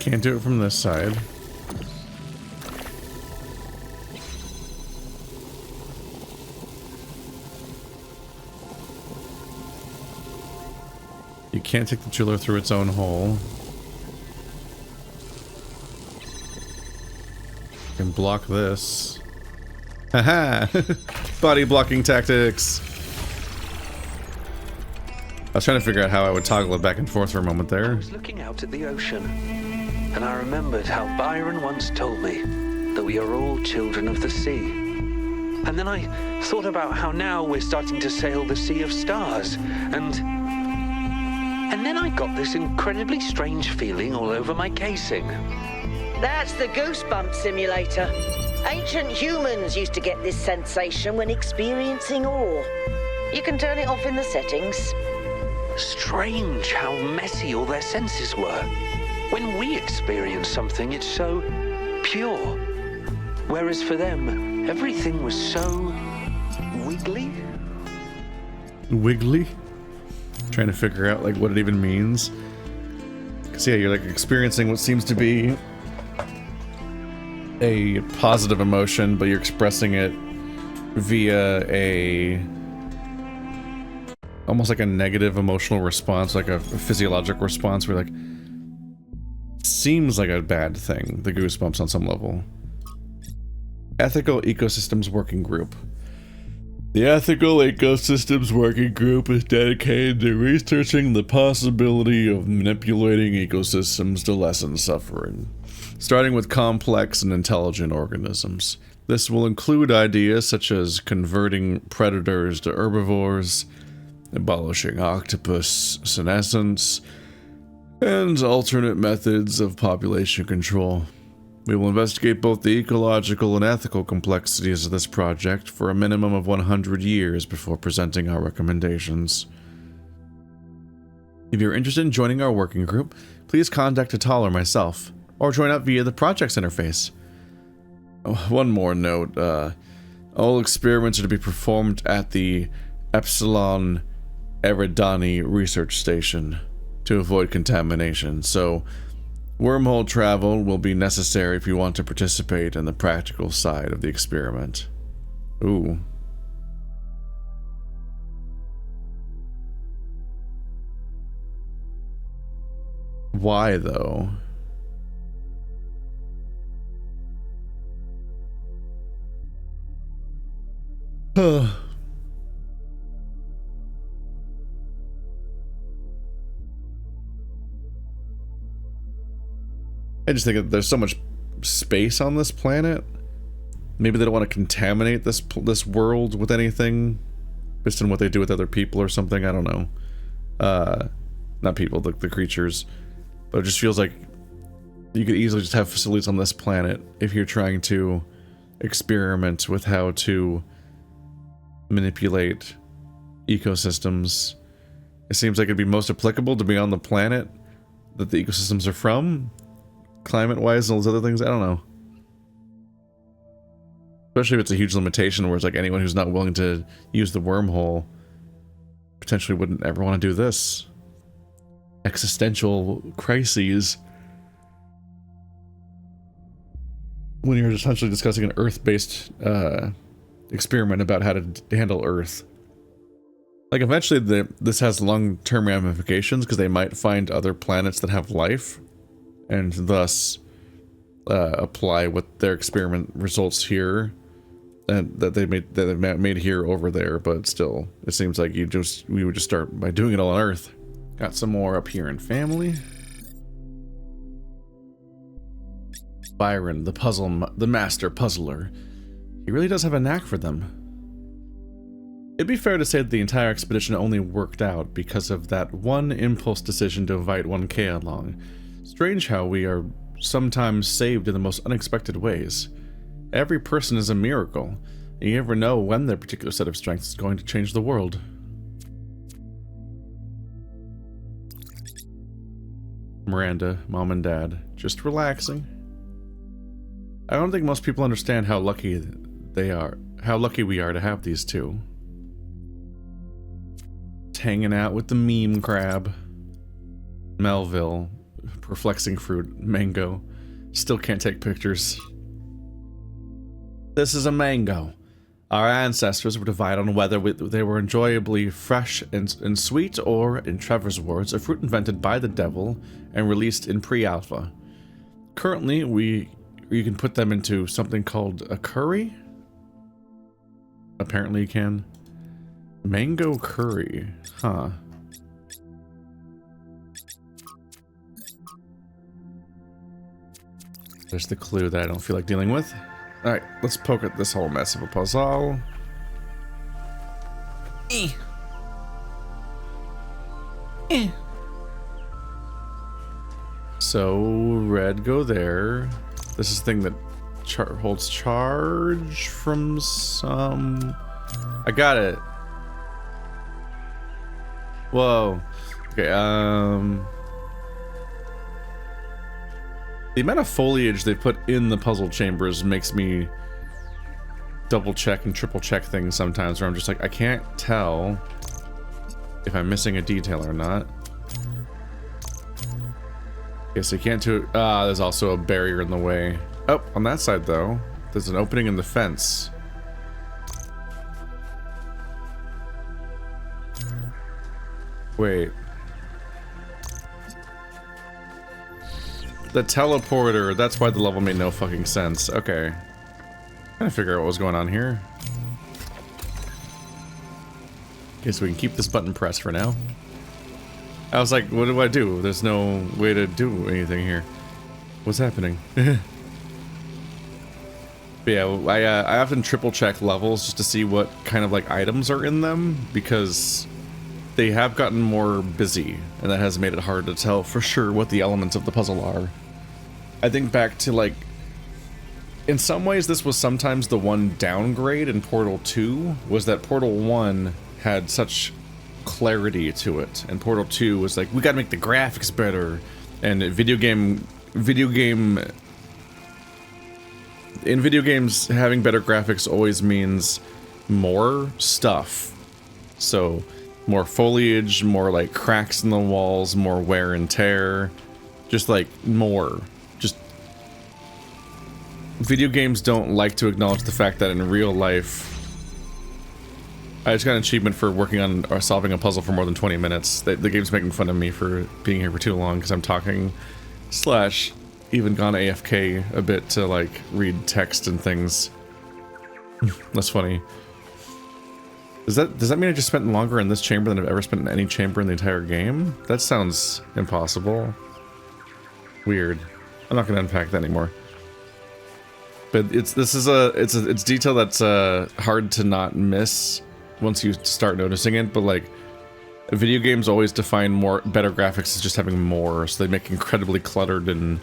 Can't do it from this side. You can't take the jeweler through its own hole. You can block this. Haha! Body blocking tactics! I was trying to figure out how I would toggle it back and forth for a moment there. I was looking out at the ocean, and I remembered how Byron once told me that we are all children of the sea. And then I thought about how now we're starting to sail the sea of stars, and then I got this incredibly strange feeling all over my casing. That's the goosebump simulator. Ancient humans used to get this sensation when experiencing awe. You can turn it off in the settings. Strange how messy all their senses were. When we experience something, it's so pure. Whereas for them, everything was so wiggly. Wiggly? Trying to figure out like what it even means. Cause yeah, you're like experiencing what seems to be a positive emotion, but you're expressing it via a almost like a negative emotional response, like a physiologic response where like seems like a bad thing, the goosebumps on some level. Ethical Ecosystems Working Group. The Ethical Ecosystems Working Group is dedicated to researching the possibility of manipulating ecosystems to lessen suffering, starting with complex and intelligent organisms. This will include ideas such as converting predators to herbivores, abolishing octopus senescence, and alternate methods of population control. We will investigate both the ecological and ethical complexities of this project for a minimum of 100 years before presenting our recommendations. If you're interested in joining our working group, please contact Atal or myself, or join up via the project's interface. Oh, one more note, all experiments are to be performed at the Epsilon Eridani research station to avoid contamination, so wormhole travel will be necessary if you want to participate in the practical side of the experiment. Ooh. Why, though? I just think that there's so much space on this planet. Maybe they don't want to contaminate this world with anything based on what they do with other people or something. I don't know. Not people, the creatures. But it just feels like you could easily just have facilities on this planet if you're trying to experiment with how to manipulate ecosystems. It seems like it'd be most applicable to be on the planet that the ecosystems are from, climate-wise and all those other things. I don't know. Especially if it's a huge limitation where it's like anyone who's not willing to use the wormhole potentially wouldn't ever want to do this. Existential crises. When you're essentially discussing an Earth-based experiment about how to handle Earth. Like, eventually this has long-term ramifications because they might find other planets that have life and thus apply what their experiment results here and that they've made here over there, but still, it seems like we would just start by doing it all on Earth. Got some more up here in family. Byron, the master puzzler. He really does have a knack for them. It'd be fair to say that the entire expedition only worked out because of that one impulse decision to invite 1K along. Strange how we are sometimes saved in the most unexpected ways. Every person is a miracle. You never know when their particular set of strengths is going to change the world. Miranda, Mom and Dad, just relaxing. I don't think most people understand how lucky we are to have these two. Just hanging out with the meme crab. Melville, perplexing fruit. Mango. Still can't take pictures. This is a mango. Our ancestors were divided on whether they were enjoyably fresh and sweet, or, in Trevor's words, a fruit invented by the devil and released in pre-alpha. Currently, you can put them into something called a curry? Apparently you can. Mango curry. Huh. There's the clue that I don't feel like dealing with. Alright, let's poke at this whole mess of a puzzle. So, red, go there. This is the thing that holds charge from some... I got it. Whoa. Okay, the amount of foliage they put in the puzzle chambers makes me double check and triple check things sometimes, where I'm just like, I can't tell if I'm missing a detail or not. Okay, so you can't do... there's also a barrier in the way. Oh, on that side though, there's an opening in the fence. Wait. The teleporter, that's why the level made no fucking sense. Okay. Trying to figure out what was going on here. Okay, so we can keep this button pressed for now. I was like, what do I do? There's no way to do anything here. What's happening? But yeah, I often triple check levels just to see what kind of like items are in them, because they have gotten more busy, and that has made it hard to tell for sure what the elements of the puzzle are. I think back to like, in some ways this was sometimes the one downgrade in Portal 2, was that Portal 1 had such clarity to it, and Portal 2 was like, we gotta make the graphics better, and in video games, having better graphics always means more stuff. So more foliage, more like cracks in the walls, more wear and tear, just like more. Just video games don't like to acknowledge the fact that in real life, I just got an achievement for working on or solving a puzzle for more than 20 minutes. The game's making fun of me for being here for too long because I'm talking / even gone AFK a bit to like read text and things. That's funny. Does that mean I just spent longer in this chamber than I've ever spent in any chamber in the entire game? That sounds impossible. Weird. I'm not gonna unpack that anymore. But it's detail that's hard to not miss once you start noticing it. But like, video games always define better graphics as just having more, so they make incredibly cluttered and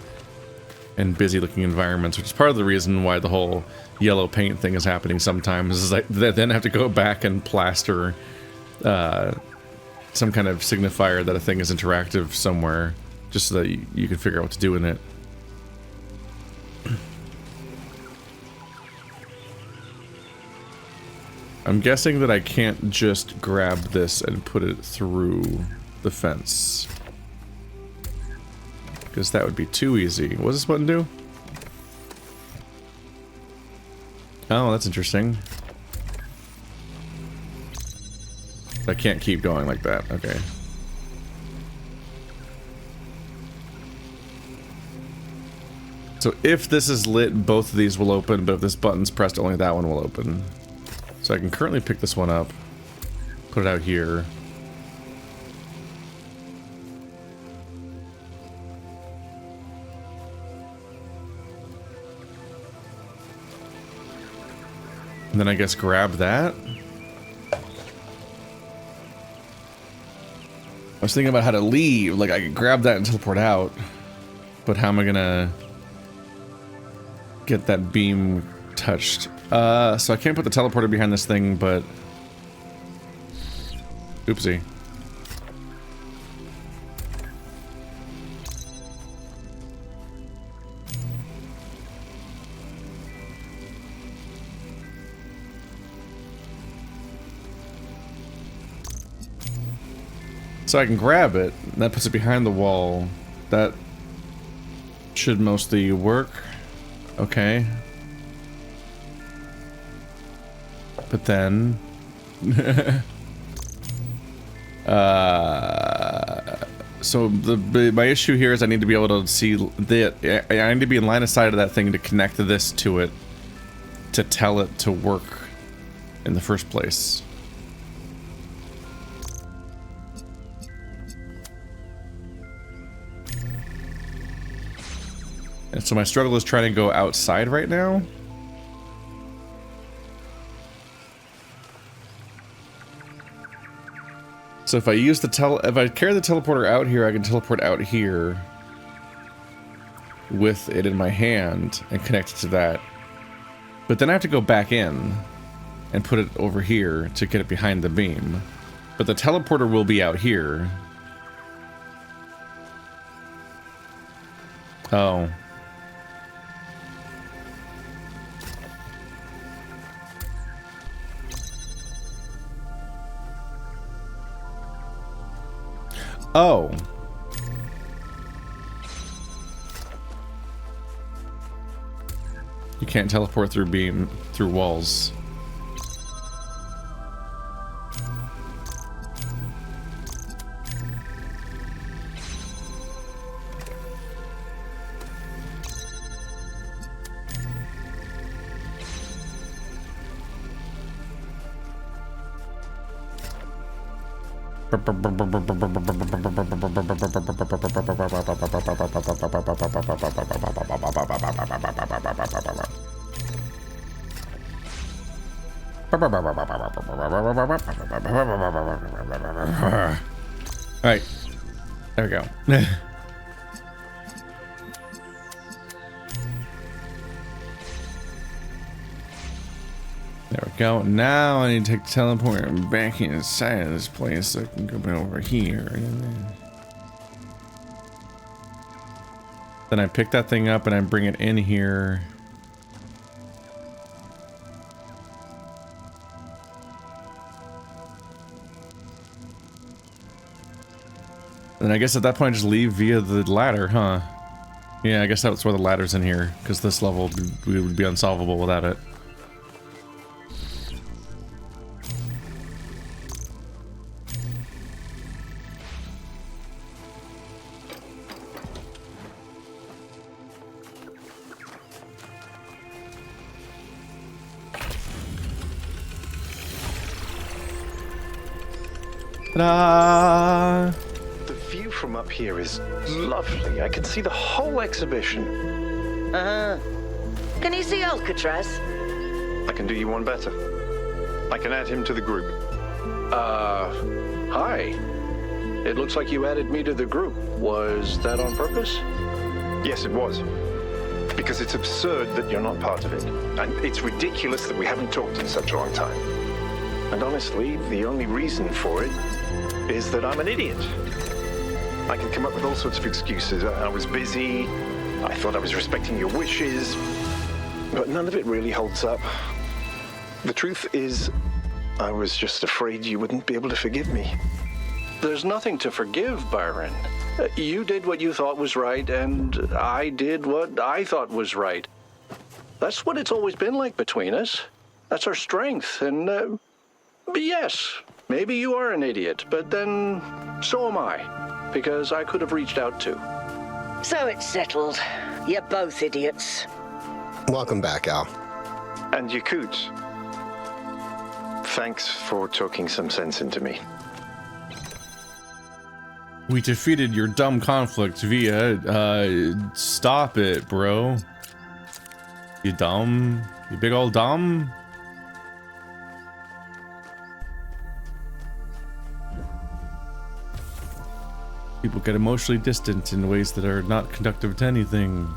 busy looking environments, which is part of the reason why the whole yellow paint thing is happening sometimes, is like they then have to go back and plaster some kind of signifier that a thing is interactive somewhere, just so that you can figure out what to do in it. I'm guessing that I can't just grab this and put it through the fence, because that would be too easy. What does this button do? Oh, that's interesting. I can't keep going like that. Okay. So if this is lit, both of these will open, but if this button's pressed, only that one will open. So I can currently pick this one up, put it out here. And then I guess grab that. I was thinking about how to leave. Like, I could grab that and teleport out. But how am I gonna get that beam touched? So I can't put the teleporter behind this thing, but... Oopsie. So I can grab it, and that puts it behind the wall. That Should mostly work. Okay. But then... so my issue here is I need to be able to see I need to be in line of sight of that thing to connect this to it to tell it to work in the first place. And so my struggle is trying to go outside right now. So if I use if I carry the teleporter out here, I can teleport out here with it in my hand and connect it to that. But then I have to go back in and put it over here to get it behind the beam. But the teleporter will be out here. Oh. Oh. You can't teleport through walls. Alright. There we go. There we go. Now I need to take the teleporter back inside of this place so I can go over here. Then I pick that thing up and I bring it in here. And I guess at that point I just leave via the ladder, huh? Yeah, I guess that's where the ladder's in here, because this level would be unsolvable without it. Ta-da! The view from up here is lovely. I can see the whole exhibition. Can you see Alcatraz? I can do you one better. I can add him to the group. Hi. It looks like you added me to the group. Was that on purpose? Yes, it was. Because it's absurd that you're not part of it. And it's ridiculous that we haven't talked in such a long time. And honestly, the only reason for it is that I'm an idiot. I can come up with all sorts of excuses. I was busy. I thought I was respecting your wishes. But none of it really holds up. The truth is, I was just afraid you wouldn't be able to forgive me. There's nothing to forgive, Byron. You did what you thought was right, and I did what I thought was right. That's what it's always been like between us. That's our strength, and yes, maybe you are an idiot, but then so am I, because I could have reached out too. So it's settled. You're both idiots. Welcome back, Al. And Yakut, thanks for talking some sense into me. We defeated your dumb conflict via, stop it, bro. You dumb? You big old dumb? People get emotionally distant in ways that are not conductive to anything.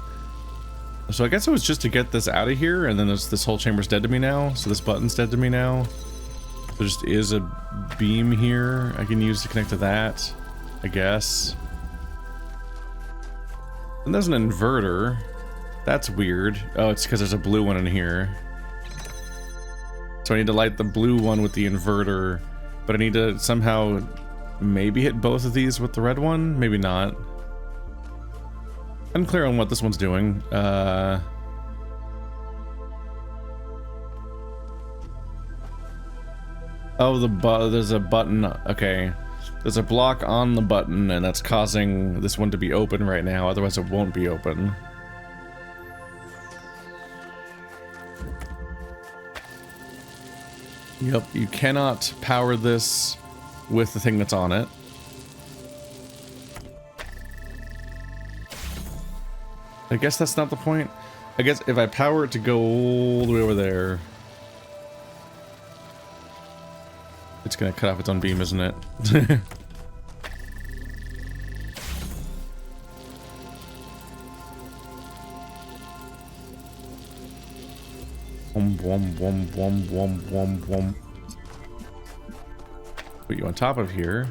So I guess it was just to get this out of here, and then this whole chamber's dead to me now, so this button's dead to me now. There just is a beam here I can use to connect to that, I guess. And there's an inverter. That's weird. Oh, it's because there's a blue one in here. So I need to light the blue one with the inverter, but I need to somehow maybe hit both of these with the red one? Maybe not. Unclear on what this one's doing. Oh, there's a button. Okay. There's a block on the button, and that's causing this one to be open right now. Otherwise, it won't be open. Yep, you cannot power this with the thing that's on it. I guess that's not the point. I guess if I power it to go all the way over there, it's gonna cut off its own beam, isn't it? Put you on top of here.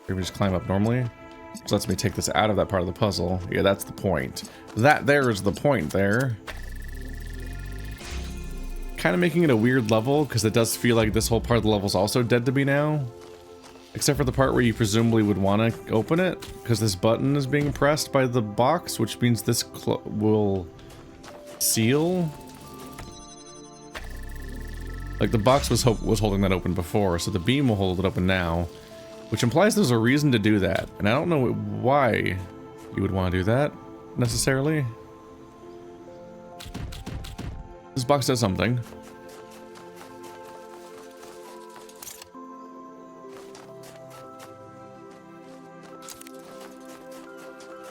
Maybe just climb up normally. Which lets me take this out of that part of the puzzle. Yeah, that's the point. That there is the point there. Kind of making it a weird level, because it does feel like this whole part of the level is also dead to me now. Except for the part where you presumably would want to open it, because this button is being pressed by the box, which means this will seal. Like, the box was holding that open before, so the beam will hold it open now. Which implies there's a reason to do that. And I don't know why you would want to do that, necessarily. This box does something.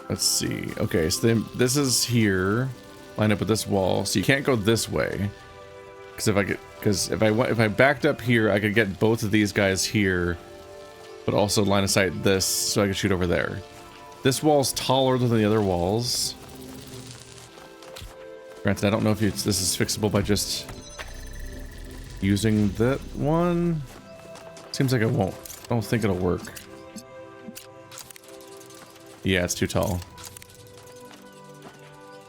Let's see. Okay, so this is here, lined up with this wall. So you can't go this way. Because if I backed up here, I could get both of these guys here. But also line of sight this, so I can shoot over there. This wall's taller than the other walls. Granted, I don't know if this is fixable by just using that one. Seems like it won't. I don't think it'll work. Yeah, it's too tall.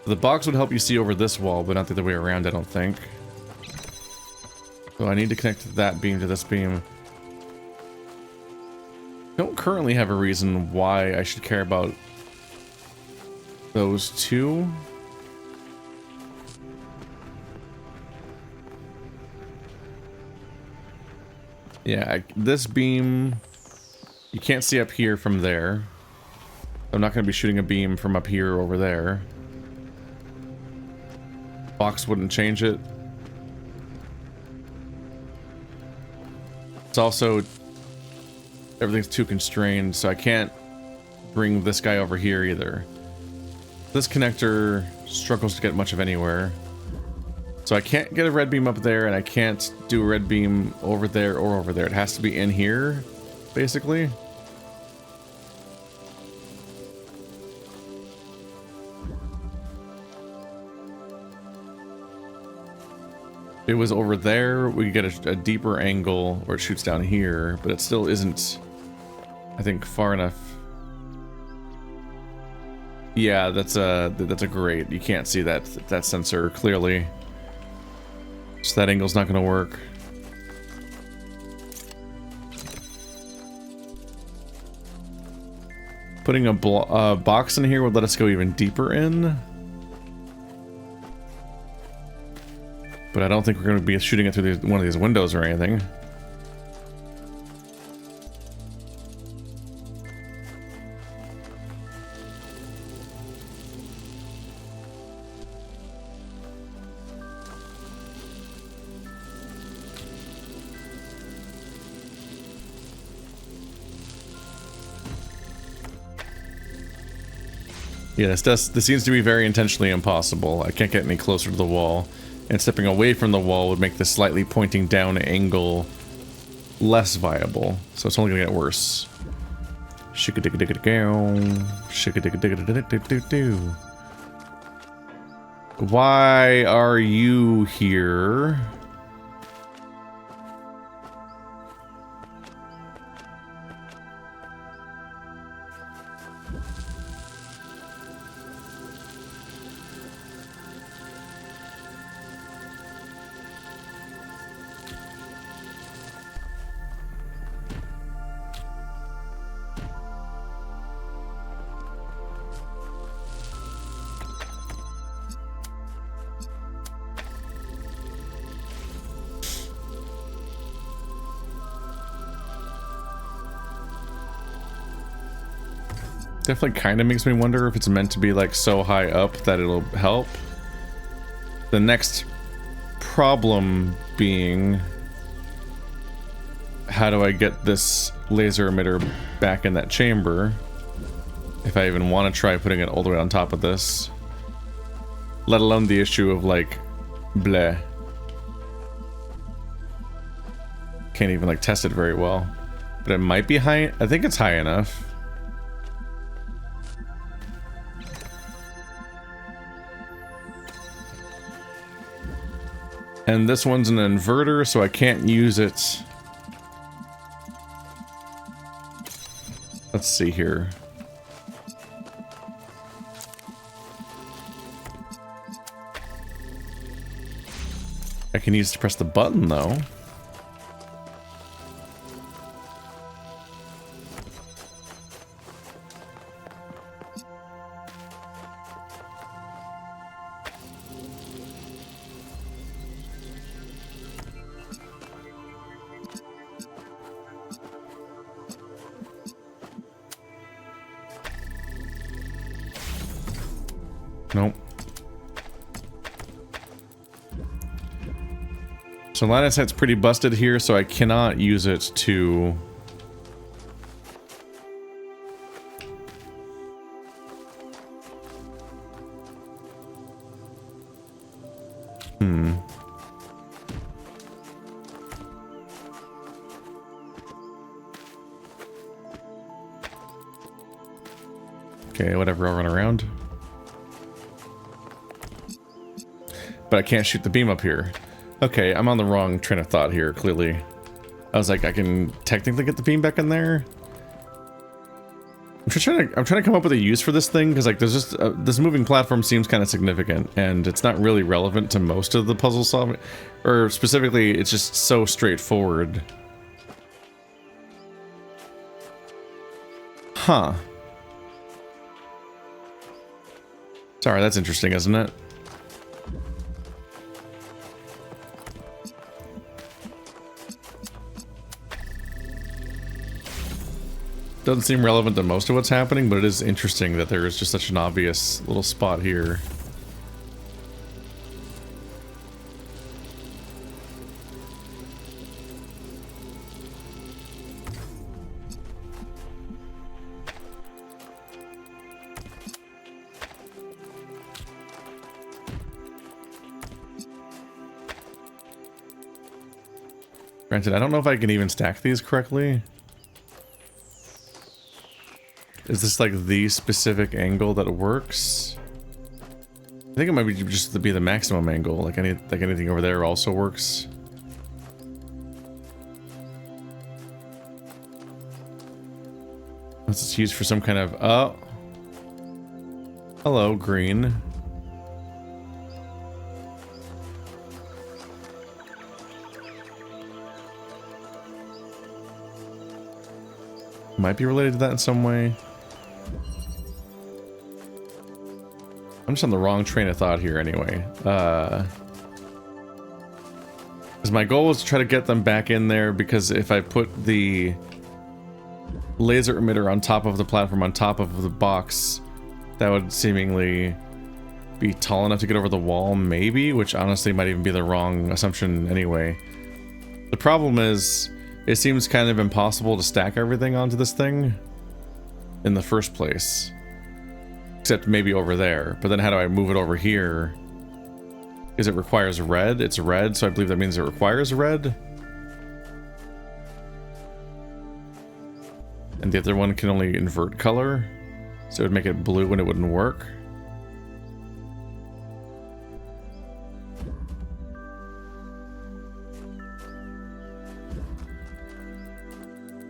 The box would help you see over this wall, but not the other way around, I don't think. So I need to connect that beam to this beam. Don't currently have a reason why I should care about those two. Yeah, this beam, you can't see up here from there. I'm not going to be shooting a beam from up here over there. Box wouldn't change it. It's also... everything's too constrained, so I can't bring this guy over here either. This connector struggles to get much of anywhere. So I can't get a red beam up there, and I can't do a red beam over there or over there. It has to be in here, basically. If it was over there, we could get a deeper angle where it shoots down here, but it still isn't, I think, far enough. Yeah, that's a great. You can't see that sensor clearly. So that angle's not going to work. Putting a box in here would let us go even deeper in. But I don't think we're going to be shooting it through one of these windows or anything. Yeah, this seems to be very intentionally impossible. I can't get any closer to the wall. And stepping away from the wall would make the slightly pointing down angle less viable. So it's only gonna get worse. Why are you here? Definitely kind of makes me wonder if it's meant to be like so high up that it'll help. The next problem being, how do I get this laser emitter back in that chamber? If I even want to try putting it all the way on top of this. Let alone the issue of like, bleh. Can't even like test it very well. But it might be high. I think it's high enough. And this one's an inverter, so I can't use it. Let's see here. I can use it to press the button, though. Nope. So line of sight's pretty busted here, so I cannot use it to... Okay, whatever, I'll run around. But I can't shoot the beam up here. Okay, I'm on the wrong train of thought here, clearly. I was like, I can technically get the beam back in there. I'm trying to come up with a use for this thing, because like there's just this moving platform seems kind of significant, and it's not really relevant to most of the puzzle solving, or specifically, it's just so straightforward. Huh. Sorry, that's interesting, isn't it? Doesn't seem relevant to most of what's happening, but it is interesting that there is just such an obvious little spot here. Granted, I don't know if I can even stack these correctly. Is this like the specific angle that works? I think it might be just to be the maximum angle, like anything over there also works. Unless it's used for some kind of, oh. Hello, green. Might be related to that in some way. I'm just on the wrong train of thought here anyway. Because my goal is to try to get them back in there, because if I put the laser emitter on top of the platform, on top of the box, that would seemingly be tall enough to get over the wall, maybe, which honestly might even be the wrong assumption anyway. The problem is, it seems kind of impossible to stack everything onto this thing in the first place. Except maybe over there. But then how do I move it over here? Because it requires red. It's red, so I believe that means it requires red. And the other one can only invert color. So it would make it blue when it wouldn't work.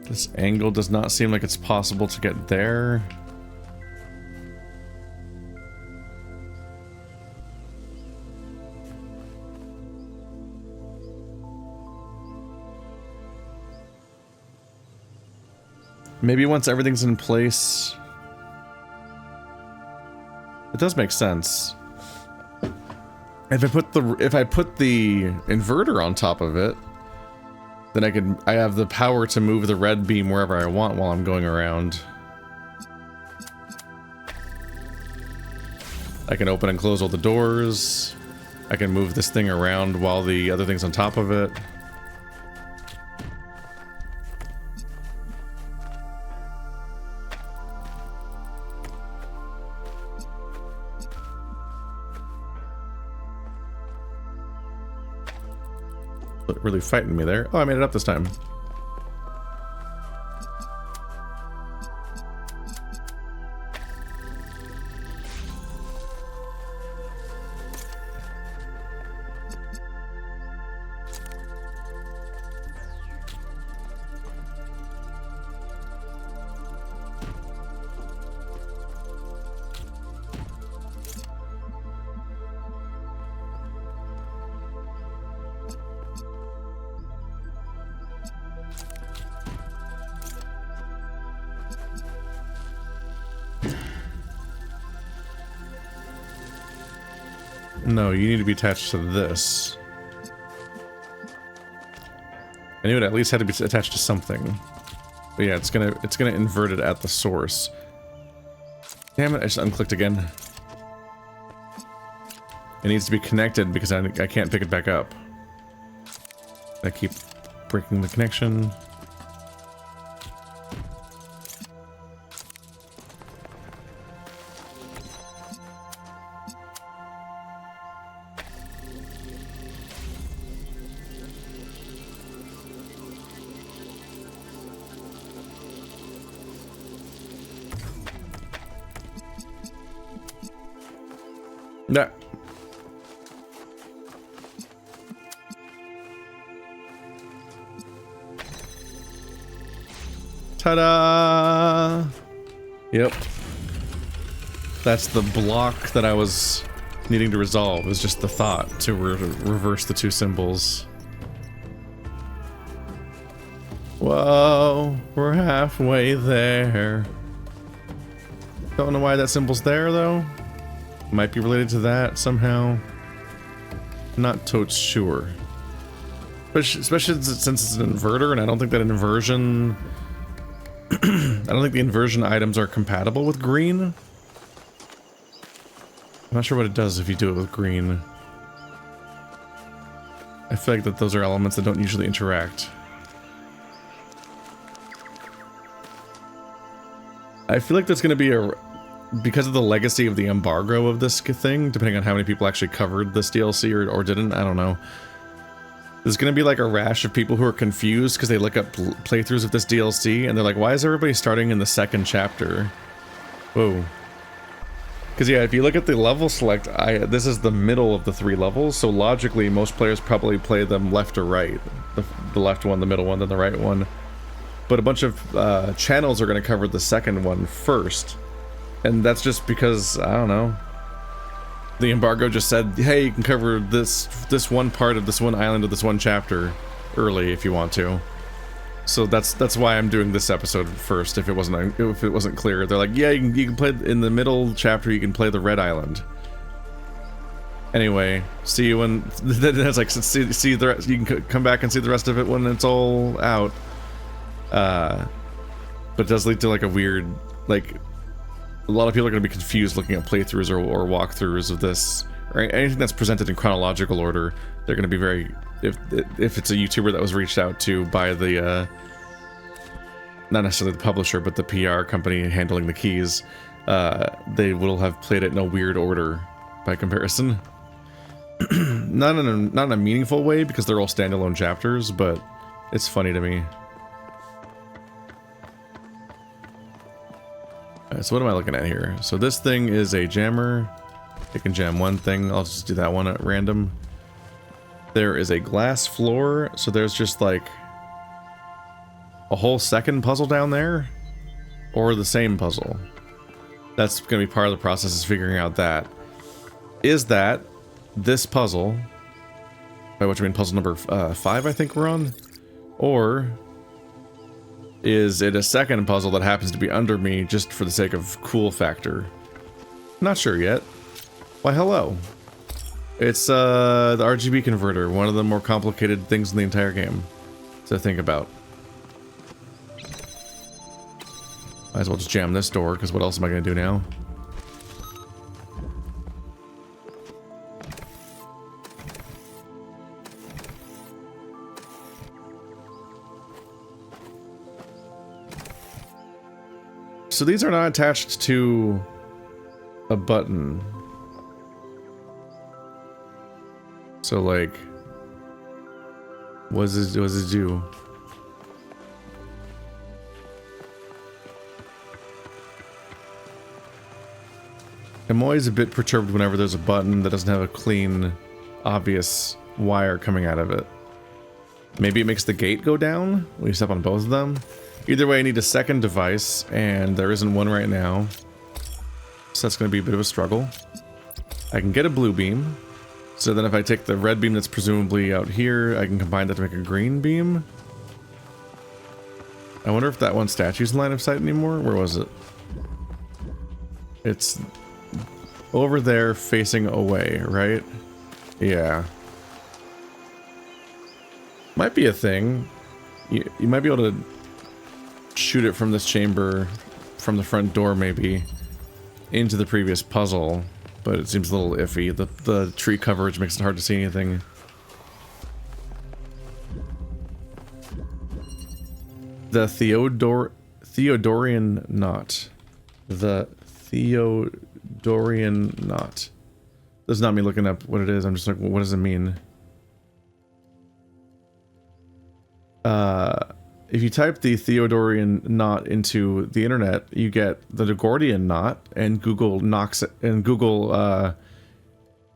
This angle does not seem like it's possible to get there. Maybe once everything's in place. It does make sense. If I put the inverter on top of it, then I have the power to move the red beam wherever I want while I'm going around. I can open and close all the doors. I can move this thing around while the other thing's on top of it. Really fighting me there. Oh, I made it up this time. No, you need to be attached to this. I knew it at least had to be attached to something. But yeah, it's gonna invert it at the source. Damn it, I just unclicked again. It needs to be connected because I can't pick it back up. I keep breaking the connection. No. Ta-da! Yep. That's the block that I was needing to resolve. It was just the thought to reverse the two symbols. Whoa, we're halfway there. Don't know why that symbol's there, though. Might be related to that somehow. Not totes sure. Especially since it's an inverter, and I don't think that an inversion... I don't think the inversion items are compatible with green. I'm not sure what it does if you do it with green. I feel like that those are elements that don't usually interact. I feel like there's going to be a... Because of the legacy of the embargo of this thing, depending on how many people actually covered this DLC or didn't, I don't know. There's gonna be like a rash of people who are confused because they look up playthroughs of this DLC and they're like, why is everybody starting in the second chapter? Whoa. Because yeah, if you look at the level select, this is the middle of the 3 levels, so logically most players probably play them left or right. The left one, the middle one, then the right one. But a bunch of channels are gonna cover the second one first. And that's just because, I don't know, the embargo just said, hey, you can cover this one part of this one island of this one chapter early if you want to. So that's why I'm doing this episode first. If it wasn't clear, they're like, yeah, you can play in the middle chapter. You can play the Red Island. Anyway, see you when that's like see the rest, you can come back and see the rest of it when it's all out. But it does lead to like a weird like. A lot of people are going to be confused looking at playthroughs or walkthroughs of this, or anything that's presented in chronological order. They're going to be very, if it's a YouTuber that was reached out to by the, not necessarily the publisher, but the PR company handling the keys, they will have played it in a weird order by comparison. Not in a meaningful way because they're all standalone chapters, but it's funny to me. So what am I looking at here? So this thing is a jammer. It can jam one thing. I'll just do that one at random. There is a glass floor. So there's just like a whole second puzzle down there. Or the same puzzle. That's going to be part of the process is figuring out that. Is that this puzzle, by which I mean puzzle number 5 I think we're on? Or... is it a second puzzle that happens to be under me just for the sake of cool factor? Not sure yet. Why, hello. It's the RGB converter, one of the more complicated things in the entire game to think about. Might as well just jam this door, because what else am I going to do now? so these are not attached to a button. So like, what does it do? I'm always a bit perturbed whenever there's a button that doesn't have a clean, obvious wire coming out of it. Maybe it makes the gate go down when you step on both of them. Either way, I need a second device, and there isn't one right now. So that's going to be a bit of a struggle. I can get a blue beam. So then if I take the red beam that's presumably out here, I can combine that to make a green beam. I wonder if that one statue's in line of sight anymore. Where was it? It's over there facing away, right? Yeah. Might be a thing. You might be able to shoot it from this chamber, from the front door maybe, into the previous puzzle, but it seems a little iffy. The tree coverage makes it hard to see anything. The Theodorian knot. The Theodorian knot. This is not me looking up what it is. I'm just like, what does it mean? If you type the Theodorian knot into the internet, you get the Gordian knot, and Google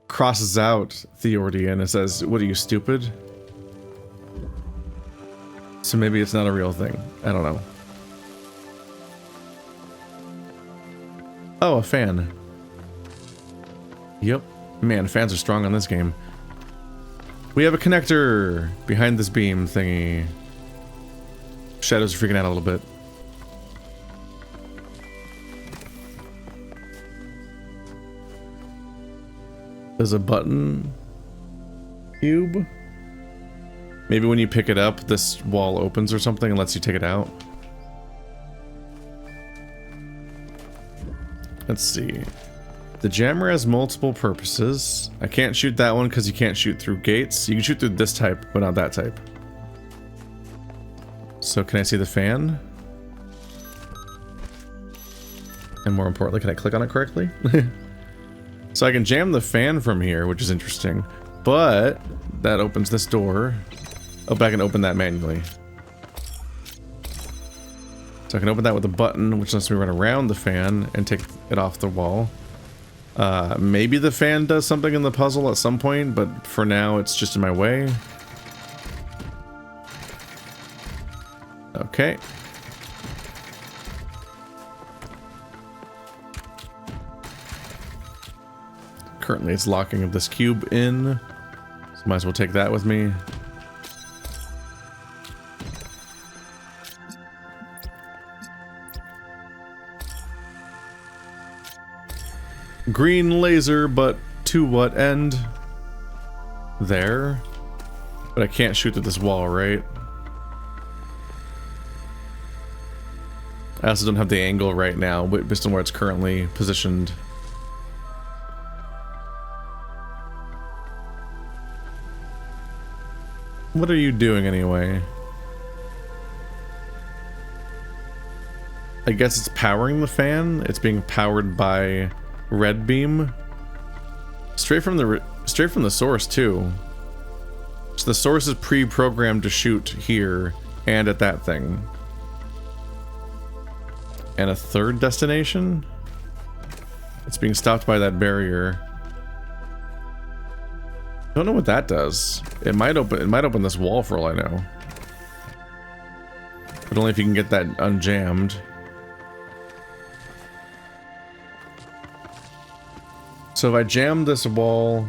crosses out Theodorian and says, "What are you, stupid?" So maybe it's not a real thing. I don't know. Oh, a fan. Yep. Man, fans are strong on this game. We have a connector behind this beam thingy. Shadows are freaking out a little bit. There's a button cube. Maybe when you pick it up, this wall opens or something and lets you take it out. Let's see. The jammer has multiple purposes. I can't shoot that one because you can't shoot through gates. You can shoot through this type, but not that type. So can I see the fan? And more importantly, can I click on it correctly? So I can jam the fan from here, which is interesting. But that opens this door. Oh, but I can open that manually. So I can open that with a button, which lets me run around the fan and take it off the wall. Maybe the fan does something in the puzzle at some point, but for now it's just in my way. Okay. Currently it's locking this cube in, so might as well take that with me. Green laser, but to what end? There? But I can't shoot through this wall, right? I also don't have the angle right now, based on where it's currently positioned. What are you doing anyway? I guess it's powering the fan. It's being powered by red beam. Straight from the source too. So the source is pre-programmed to shoot here and at that thing. And a third destination? It's being stopped by that barrier. Don't know what that does. It might open this wall for all I know. But only if you can get that unjammed. So if I jam this wall,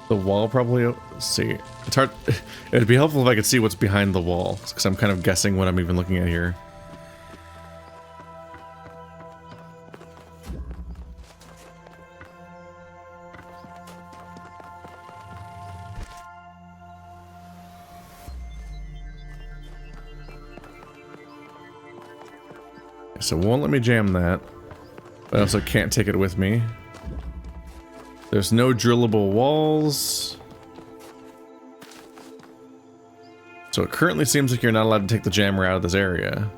the wall probably, let's see. It's hard. It'd be helpful if I could see what's behind the wall, because I'm kind of guessing what I'm even looking at here. So it won't let me jam that. But I also can't take it with me. There's no drillable walls. So it currently seems like you're not allowed to take the jammer out of this area.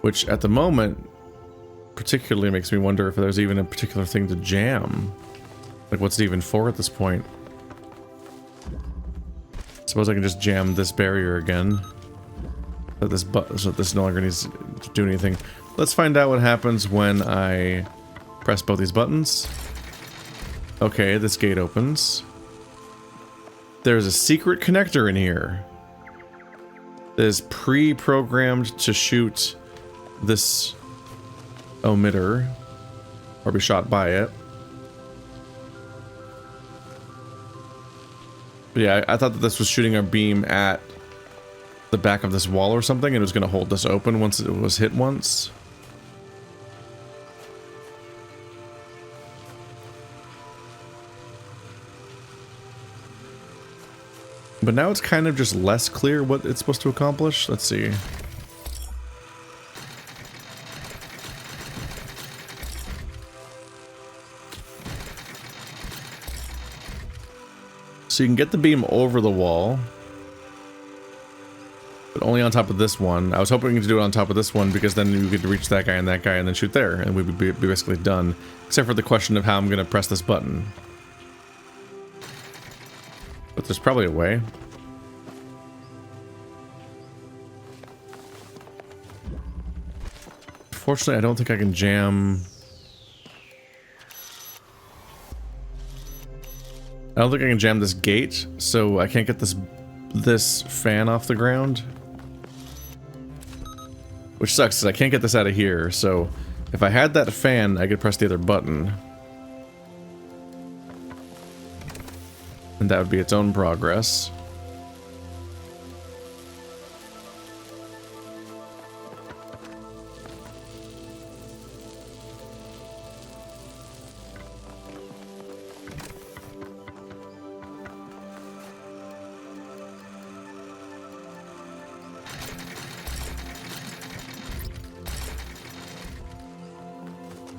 Which, at the moment, particularly makes me wonder if there's even a particular thing to jam. Like, what's it even for at this point? Suppose I can just jam this barrier again. So this no longer needs to do anything. Let's find out what happens when I press both these buttons. Okay, this gate opens. There's a secret connector in here that is pre-programmed to shoot this emitter or be shot by it. But yeah, I thought that this was shooting a beam at the back of this wall or something, and it was going to hold this open once it was hit once. But now it's kind of just less clear what it's supposed to accomplish. Let's see. So you can get the beam over the wall, but only on top of this one. I was hoping to do it on top of this one because then you could reach that guy and then shoot there, and we would be basically done. Except for the question of how I'm going to press this button. But there's probably a way. Fortunately, I don't think I can jam... I don't think I can jam this gate, so I can't get this fan off the ground. Which sucks, because I can't get this out of here, so if I had that fan, I could press the other button. And that would be its own progress.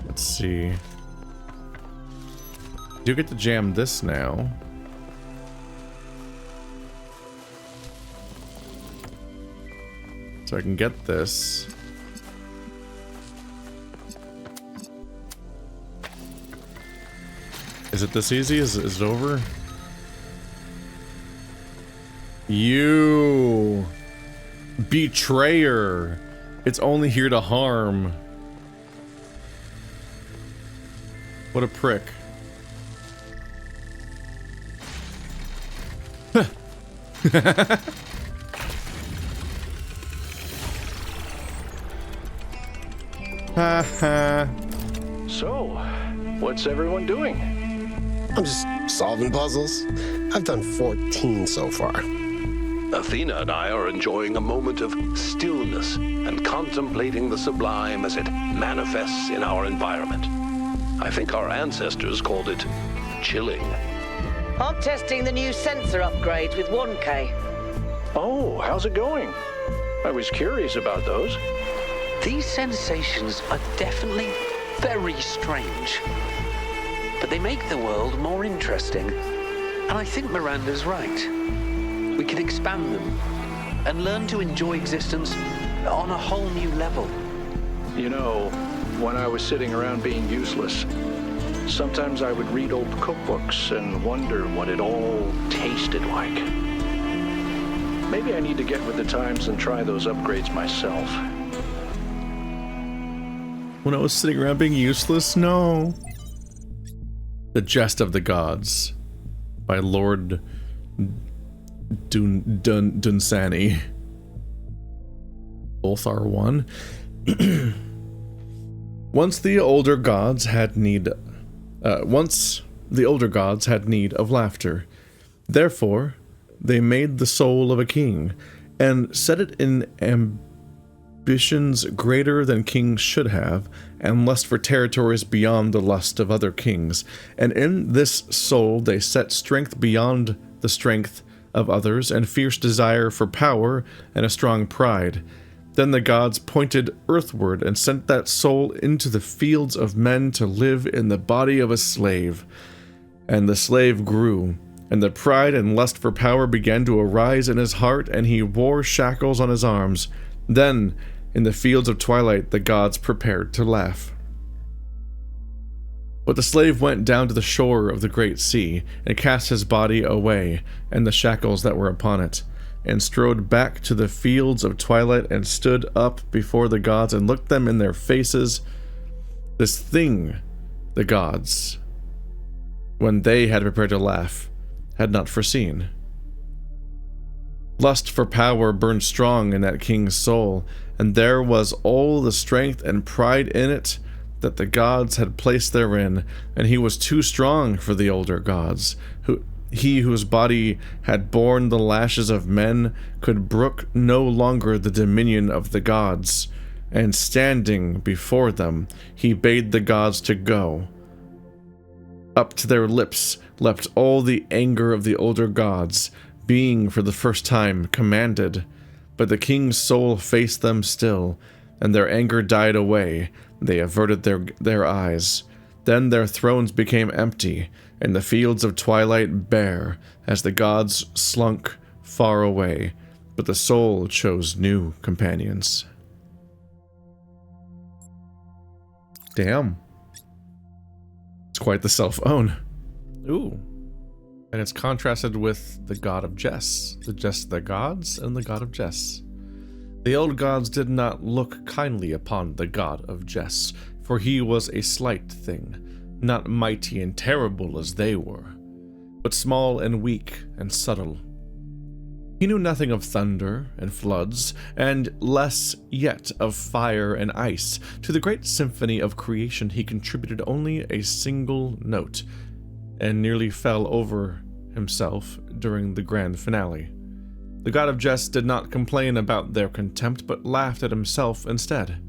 Let's see. Do get to jam this now. So I can get this. Is it this easy? Is it over? You betrayer. It's only here to harm. What a prick. So, what's everyone doing? I'm just solving puzzles. I've done 14 so far. Athena and I are enjoying a moment of stillness and contemplating the sublime as it manifests in our environment. I think our ancestors called it chilling. I'm testing the new sensor upgrades with 1K. Oh, how's it going? I was curious about those. These sensations are definitely very strange. But they make the world more interesting. And I think Miranda's right. We can expand them and learn to enjoy existence on a whole new level. You know, when I was sitting around being useless, sometimes I would read old cookbooks and wonder what it all tasted like. Maybe I need to get with the times and try those upgrades myself. When I was sitting around being useless? No. The Jest of the Gods by Lord Dunsany. Both are one. Once the older gods had need of laughter. Therefore, they made the soul of a king, and set it in ambitions greater than kings should have, and lust for territories beyond the lust of other kings. And in this soul they set strength beyond the strength of others, and fierce desire for power, and a strong pride. Then the gods pointed earthward and sent that soul into the fields of men to live in the body of a slave. And the slave grew, And the pride and lust for power began to arise in his heart, and he wore shackles on his arms. Then, in the fields of twilight, the gods prepared to laugh. But the slave went down to the shore of the great sea, and cast his body away, and the shackles that were upon it, and strode back to the fields of twilight, and stood up before the gods, and looked them in their faces. This thing, the gods, when they had prepared to laugh, had not foreseen. Lust for power burned strong in that king's soul, and there was all the strength and pride in it that the gods had placed therein, and he was too strong for the older gods. He whose body had borne the lashes of men could brook no longer the dominion of the gods, and standing before them, he bade the gods to go. Up to their lips leapt all the anger of the older gods, being for the first time commanded. But the king's soul faced them still, and their anger died away. They averted their eyes. Then their thrones became empty, and the fields of twilight bare, as the gods slunk far away. But the soul chose new companions. Damn. It's quite the self-own. Ooh. And it's contrasted with the god of Jess. The gods and the god of Jess. The old gods did not look kindly upon the god of Jess, for he was a slight thing, not mighty and terrible as they were, but small and weak and subtle. He knew nothing of thunder and floods, and less yet of fire and ice. To the great symphony of creation he contributed only a single note, and nearly fell over himself during the grand finale. The god of Jess did not complain about their contempt, but laughed at himself instead.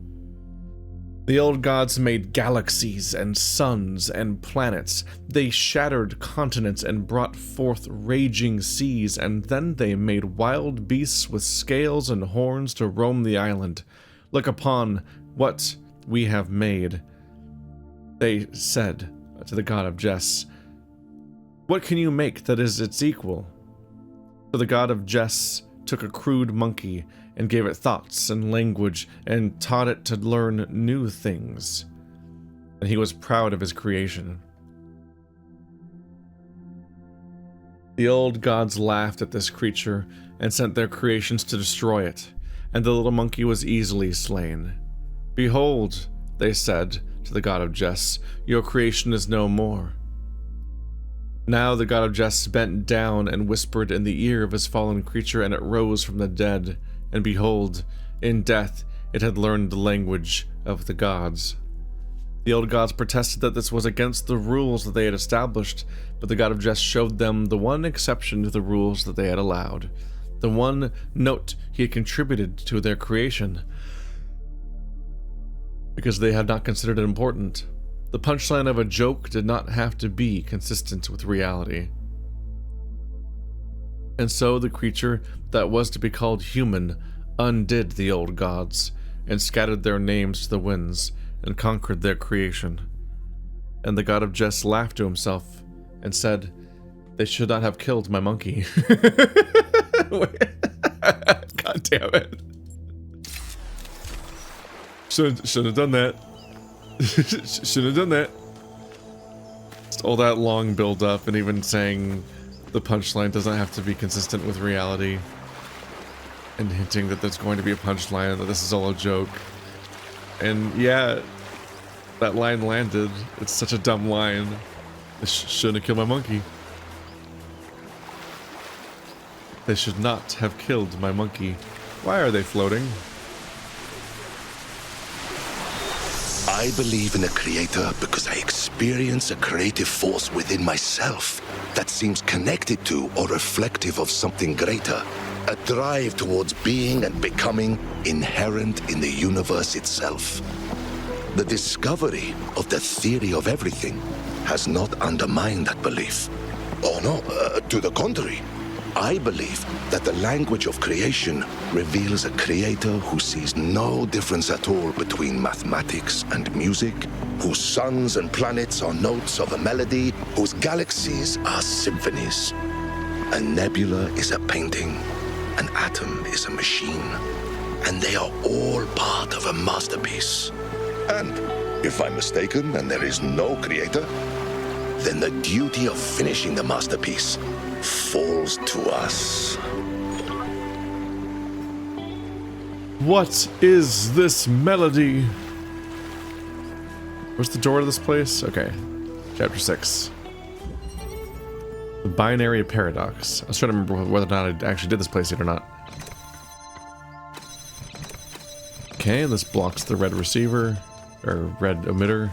The old gods made galaxies and suns and planets. They shattered continents and brought forth raging seas, and then they made wild beasts with scales and horns to roam the island. Look upon what we have made, they said to the god of Jess. What can you make that is its equal? So the god of Jess took a crude monkey and gave it thoughts and language and taught it to learn new things. And he was proud of his creation. The old gods laughed at this creature and sent their creations to destroy it, and the little monkey was easily slain. Behold, they said to the god of Jess, your creation is no more. Now the god of Jess bent down and whispered in the ear of his fallen creature, and it rose from the dead. And behold, in death it had learned the language of the gods. The old gods protested that this was against the rules that they had established, but the god of Jess showed them the one exception to the rules that they had allowed, the one note he had contributed to their creation, because they had not considered it important. The punchline of a joke did not have to be consistent with reality. And so the creature that was to be called human undid the old gods, and scattered their names to the winds, and conquered their creation. And the god of Jess laughed to himself, and said, they should not have killed my monkey. God damn it. Should have done that. Should have done that. Just all that long build up, and even saying the punchline doesn't have to be consistent with reality, and hinting that there's going to be a punchline, that this is all a joke. And yeah, that line landed. It's such a dumb line. They shouldn't have killed my monkey. They should not have killed my monkey. Why are they floating? I believe in a creator because I experience a creative force within myself that seems connected to or reflective of something greater. A drive towards being and becoming inherent in the universe itself. The discovery of the theory of everything has not undermined that belief. Oh no, to the contrary. I believe that the language of creation reveals a creator who sees no difference at all between mathematics and music, whose suns and planets are notes of a melody, whose galaxies are symphonies. A nebula is a painting, an atom is a machine, and they are all part of a masterpiece. And if I'm mistaken and there is no creator, then the duty of finishing the masterpiece falls to us. What is this melody? Where's the door to this place? Okay. Chapter 6. The binary paradox. I was trying to remember whether or not I actually did this place yet or not. Okay, this blocks the red receiver, or red emitter.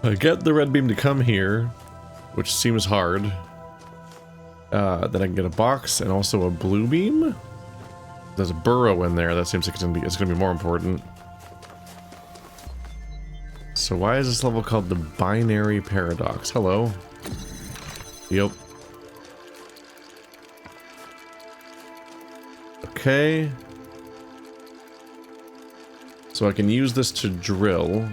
I get the red beam to come here, which seems hard. Then I can get a box and also a blue beam. There's a burrow in there. That seems like it's gonna be more important. So why is this level called the binary paradox? Hello. Yep. Okay. So I can use this to drill,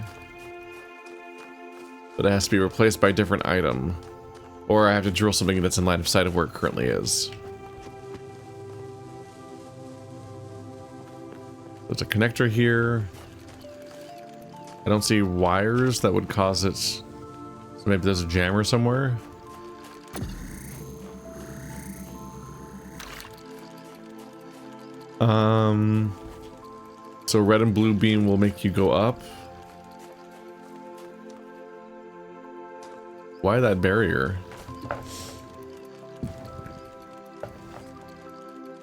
but it has to be replaced by a different item. Or I have to drill something that's in line of sight of where it currently is. There's a connector here. I don't see wires that would cause it. So maybe there's a jammer somewhere. So red and blue beam will make you go up. Why that barrier?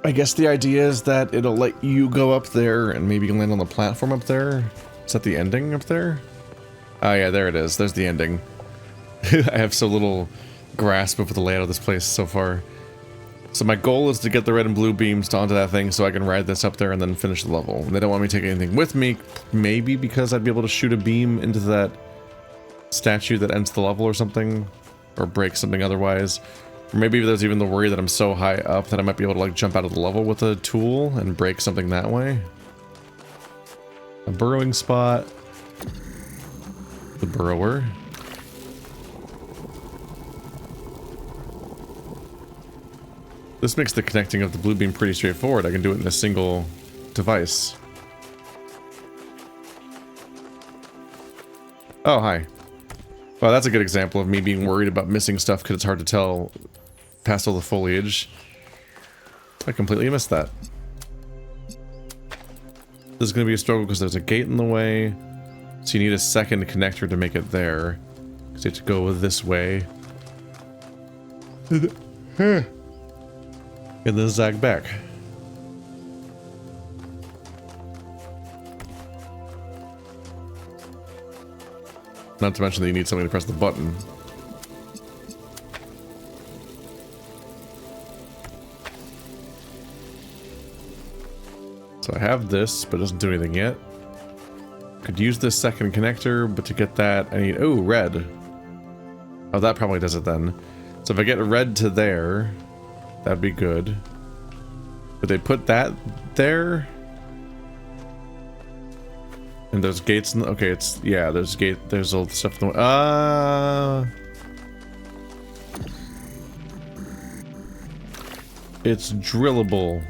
I guess the idea is that it'll let you go up there and maybe land on the platform up there. Is that the ending up there? Oh yeah, there it is. There's the ending. I have so little grasp of the layout of this place so far. So my goal is to get the red and blue beams onto that thing so I can ride this up there and then finish the level. And they don't want me to take anything with me, maybe because I'd be able to shoot a beam into that statue that ends the level or something, or break something otherwise. Or maybe there's even the worry that I'm so high up that I might be able to like jump out of the level with a tool and break something that way. A burrowing spot. The burrower. This makes the connecting of the blue beam pretty straightforward. I can do it in a single device. Oh, hi. Well, that's a good example of me being worried about missing stuff because it's hard to tell past all the foliage. I completely missed that. This is going to be a struggle because there's a gate in the way. So you need a second connector to make it there. Because you have to go this way. And then zag back. Not to mention that you need something to press the button. So I have this, but it doesn't do anything yet. Could use this second connector, but to get that, I need... Oh, red. Oh, that probably does it then. So if I get red to there, that'd be good. But they put that there? And there's gates in the... Okay, it's... Yeah, there's gate... There's all the stuff in the... It's drillable.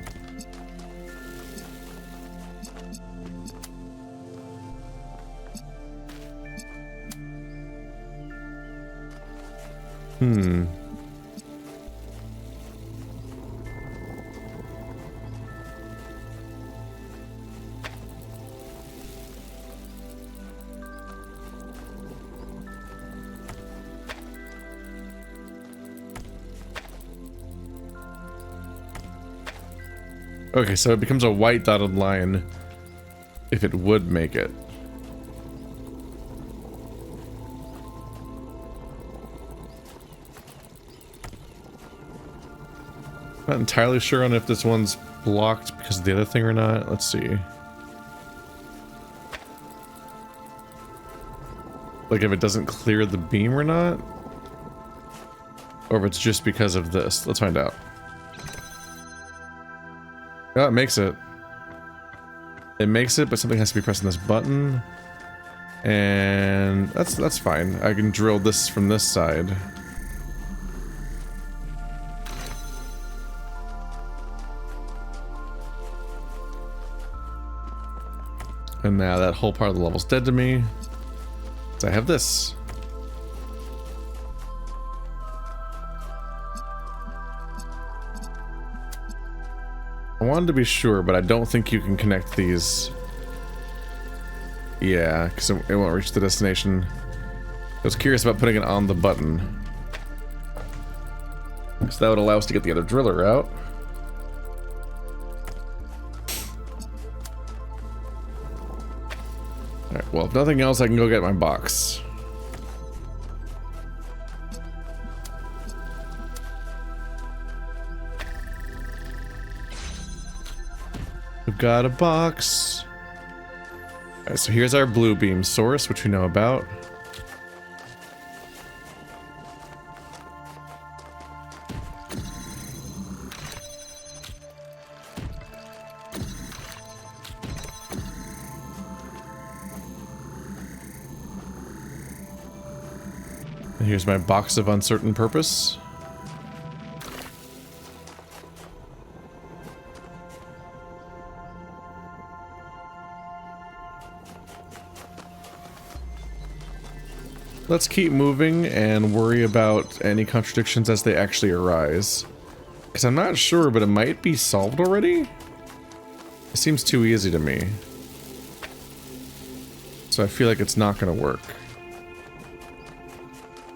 Okay, so it becomes a white dotted line if it would make it. Not entirely sure on if this one's blocked because of the other thing or not. Let's see. Like if it doesn't clear the beam or not? Or if it's just because of this. Let's find out. Oh, it makes it. It makes it, but something has to be pressing this button. And that's fine. I can drill this from this side. And now that whole part of the level's dead to me. So I have this. I wanted to be sure, but I don't think you can connect these. Yeah, because it won't reach the destination. I was curious about putting it on the button. So that would allow us to get the other driller out. Alright, well, if nothing else, I can go get my box. We've got a box. Alright, so here's our blue beam source, which we know about. And here's my box of uncertain purpose. Let's keep moving and worry about any contradictions as they actually arise. Because I'm not sure, but it might be solved already? It seems too easy to me. So I feel like it's not going to work.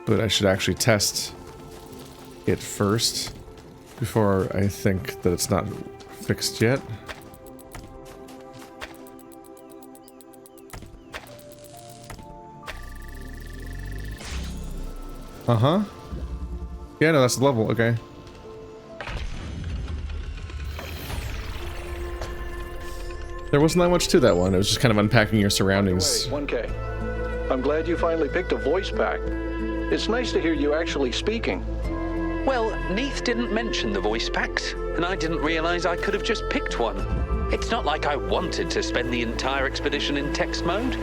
But I should actually test it first before I think that it's not fixed yet. Uh-huh. Yeah, no, that's the level. Okay. There wasn't that much to that one. It was just kind of unpacking your surroundings. Wait, 1K. I'm glad you finally picked a voice pack. It's nice to hear you actually speaking. Well, Neith didn't mention the voice packs, and I didn't realize I could have just picked one. It's not like I wanted to spend the entire expedition in text mode.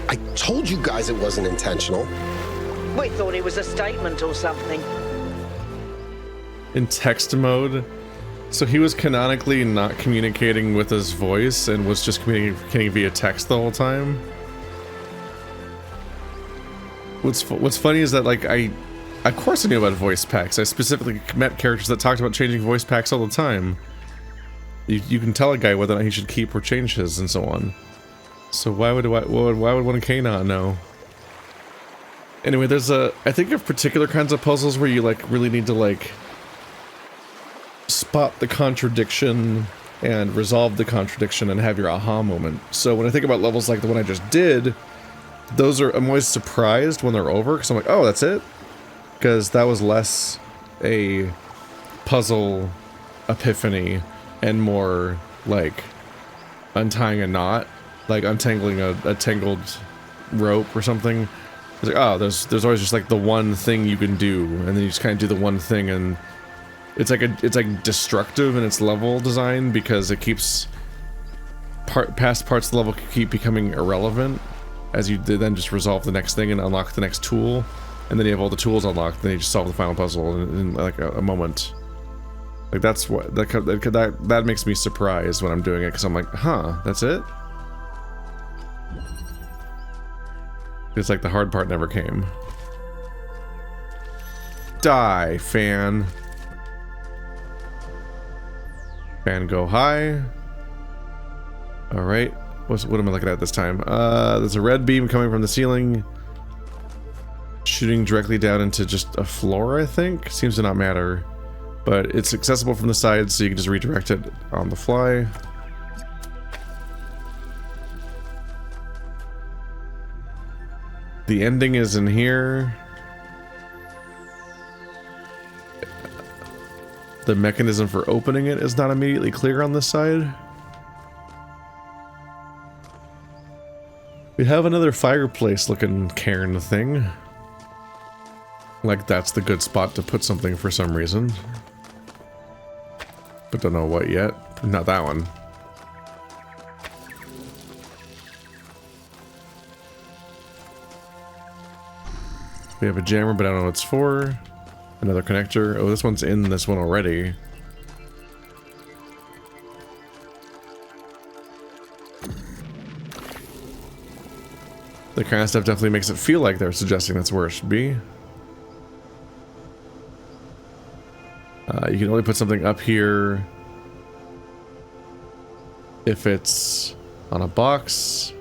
I told you guys it wasn't intentional. We thought it was a statement or something. In text mode? So he was canonically not communicating with his voice and was just communicating via text the whole time? What's funny is that, like, of course I knew about voice packs. I specifically met characters that talked about changing voice packs all the time. You can tell a guy whether or not he should keep or change his and so on. So why would 1K not know? Anyway, there's I think of particular kinds of puzzles where you, like, really need to, like, spot the contradiction and resolve the contradiction and have your aha moment. So when I think about levels like the one I just did, I'm always surprised when they're over, because I'm like, oh, that's it? Because that was less a puzzle epiphany and more like untying a knot, like untangling a tangled rope or something. It's like, oh, there's always just like the one thing you can do, and then you just kind of do the one thing, and it's like destructive in its level design because it keeps past parts of the level keep becoming irrelevant as you then just resolve the next thing and unlock the next tool, and then you have all the tools unlocked, then you just solve the final puzzle in like a moment. Like that's what that makes me surprised when I'm doing it, because I'm like, huh, that's it? It's like the hard part never came. Die, fan. Fan go high. Alright. What am I looking at this time? There's a red beam coming from the ceiling. Shooting directly down into just a floor, I think. Seems to not matter. But it's accessible from the side, so you can just redirect it on the fly. The ending is in here. The mechanism for opening it is not immediately clear on this side. We have another fireplace looking cairn thing. Like that's the good spot to put something for some reason. But don't know what yet. Not that one. We have a jammer, but I don't know what it's for. Another connector. Oh, this one's in this one already. The kind of stuff definitely makes it feel like they're suggesting that's where it should be. You can only put something up here if it's on a box.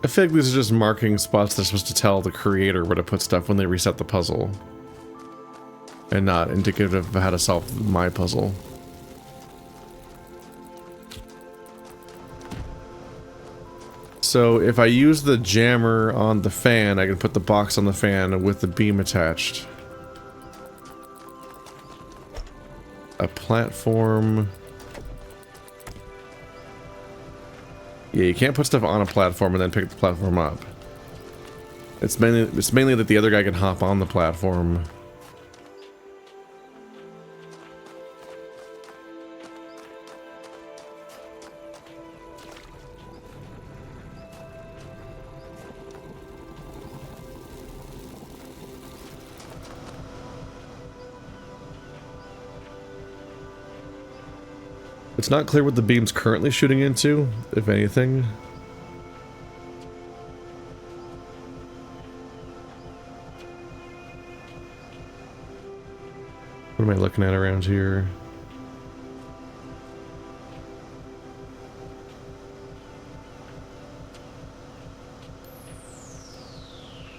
I feel like these are just marking spots that are supposed to tell the creator where to put stuff when they reset the puzzle. And not indicative of how to solve my puzzle. So if I use the jammer on the fan, I can put the box on the fan with the beam attached. A platform. Yeah, you can't put stuff on a platform and then pick the platform up. It's mainly that the other guy can hop on the platform. It's not clear what the beam's currently shooting into, if anything. What am I looking at around here?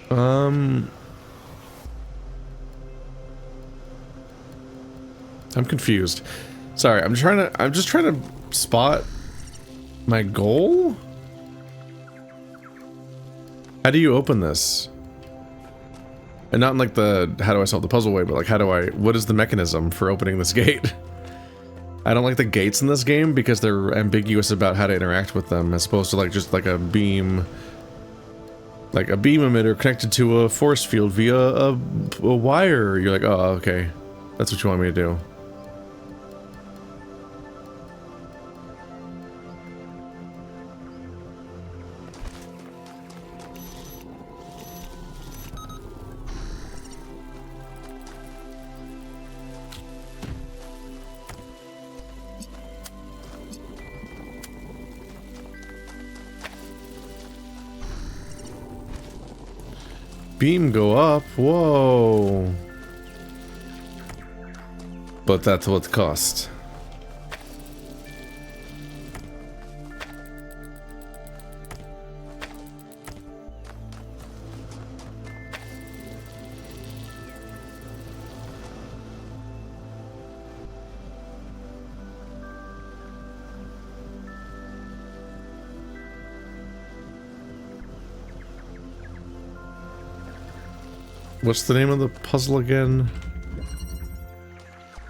I'm confused. Sorry, I'm just trying to spot my goal? How do you open this? And not in like the how do I solve the puzzle way, but like what is the mechanism for opening this gate? I don't like the gates in this game because they're ambiguous about how to interact with them, as opposed to like just like a beam emitter connected to a force field via a wire. You're like, oh, okay. That's what you want me to do. Beam go up, whoa. But that's what cost. What's the name of the puzzle again?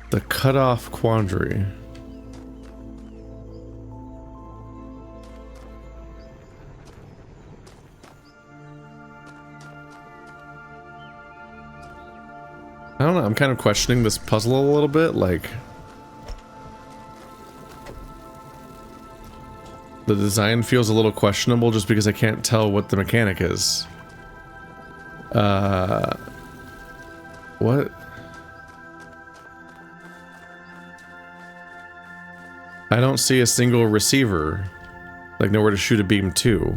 The Cutoff Quandary. I don't know, I'm kind of questioning this puzzle a little bit, like... The design feels a little questionable just because I can't tell what the mechanic is. What? I don't see a single receiver, like nowhere to shoot a beam to,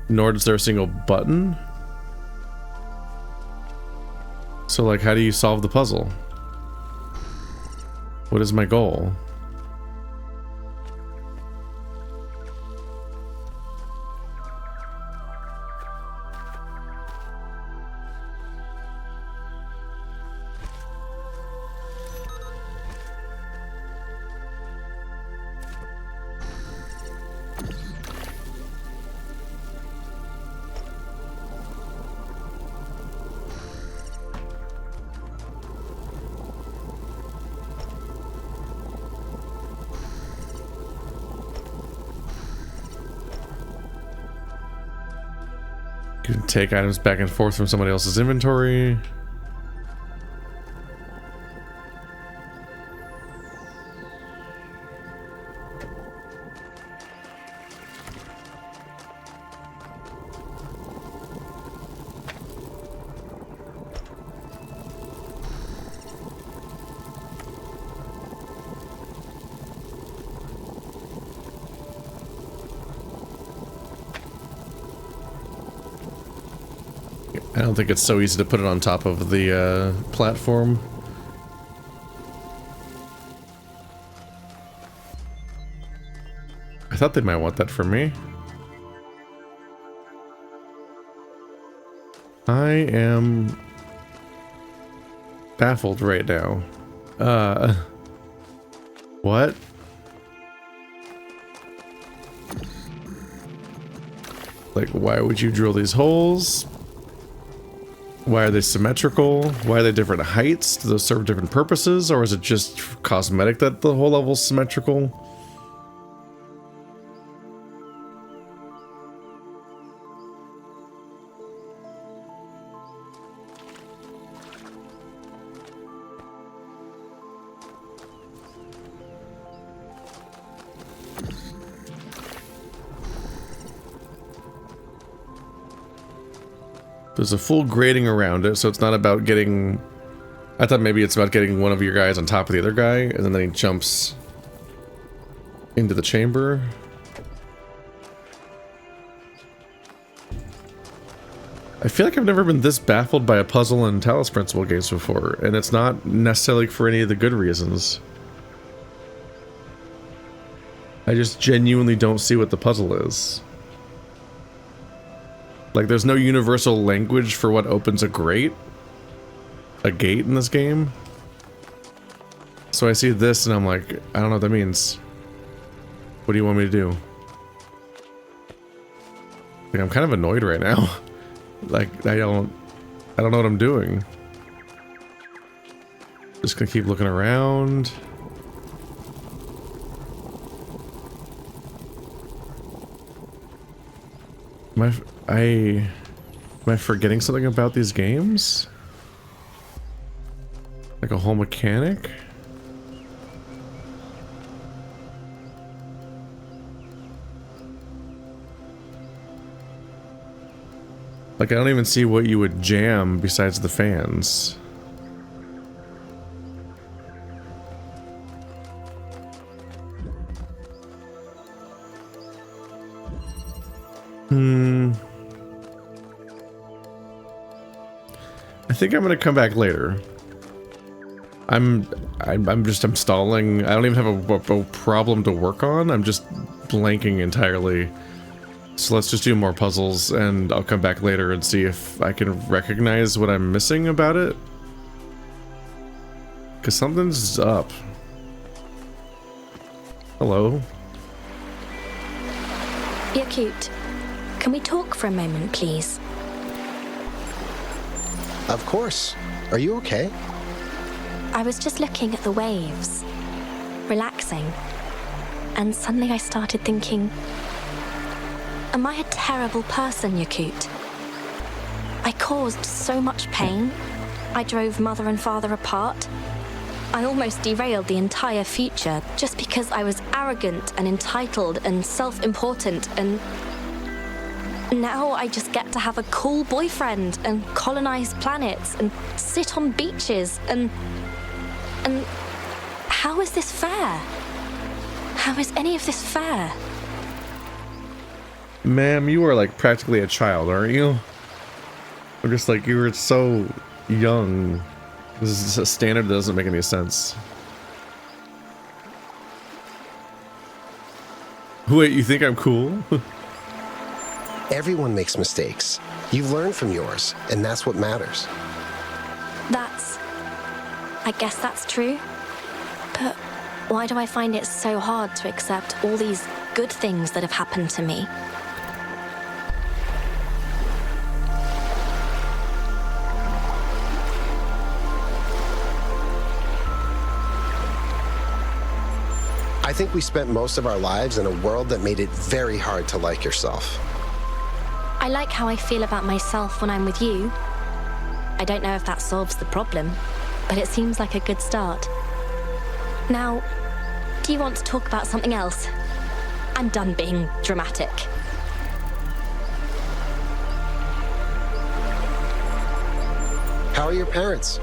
nor is there a single button. So like, how do you solve the puzzle? What is my goal? You can take items back and forth from somebody else's inventory. I don't think it's so easy to put it on top of the platform. I thought they might want that from me. I am baffled right now. What? Like, why would you drill these holes? Why are they symmetrical? Why are they different heights? Do those serve different purposes? Or is it just cosmetic that the whole level's symmetrical? There's a full grating around it, so it's not about getting... I thought maybe it's about getting one of your guys on top of the other guy, and then he jumps into the chamber. I feel like I've never been this baffled by a puzzle in Talos Principle games before, and it's not necessarily for any of the good reasons. I just genuinely don't see what the puzzle is. Like, there's no universal language for what opens a gate in this game. So I see this and I'm like, I don't know what that means. What do you want me to do? Like, I'm kind of annoyed right now. Like, I don't know what I'm doing. Just gonna keep looking around. Am I forgetting something about these games? Like a whole mechanic? Like, I don't even see what you would jam besides the fans. I think I'm gonna come back later. I'm stalling. I don't even have a problem to work on. I'm just blanking entirely. So let's just do more puzzles and I'll come back later and see if I can recognize what I'm missing about it. Cause something's up. Hello. You're cute. Can we talk for a moment, please? Of course. Are you okay? I was just looking at the waves, relaxing, and suddenly I started thinking, am I a terrible person, Yakut? I caused so much pain. I drove mother and father apart. I almost derailed the entire future just because I was arrogant and entitled and self-important, and now I just get to have a cool boyfriend and colonize planets and sit on beaches and how is this fair? How is any of this fair? Ma'am, you are like practically a child, aren't you? I'm just like, you were so young. This is a standard that doesn't make any sense. Wait, you think I'm cool? Everyone makes mistakes. You've learned from yours, and that's what matters. I guess that's true. But why do I find it so hard to accept all these good things that have happened to me? I think we spent most of our lives in a world that made it very hard to like yourself. I like how I feel about myself when I'm with you. I don't know if that solves the problem, but it seems like a good start. Now, do you want to talk about something else? I'm done being dramatic. How are your parents?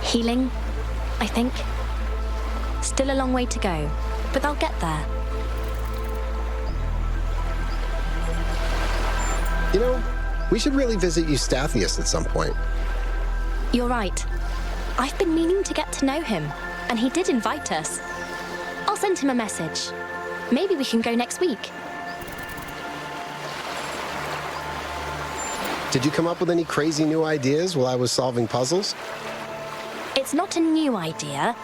Healing, I think. Still a long way to go, but they'll get there. You know, We should really visit Eustathius at some point. You're right. I've been meaning to get to know him, and he did invite us. I'll send him a message. Maybe we can go next week. Did you come up with any crazy new ideas while I was solving puzzles? It's not a new idea.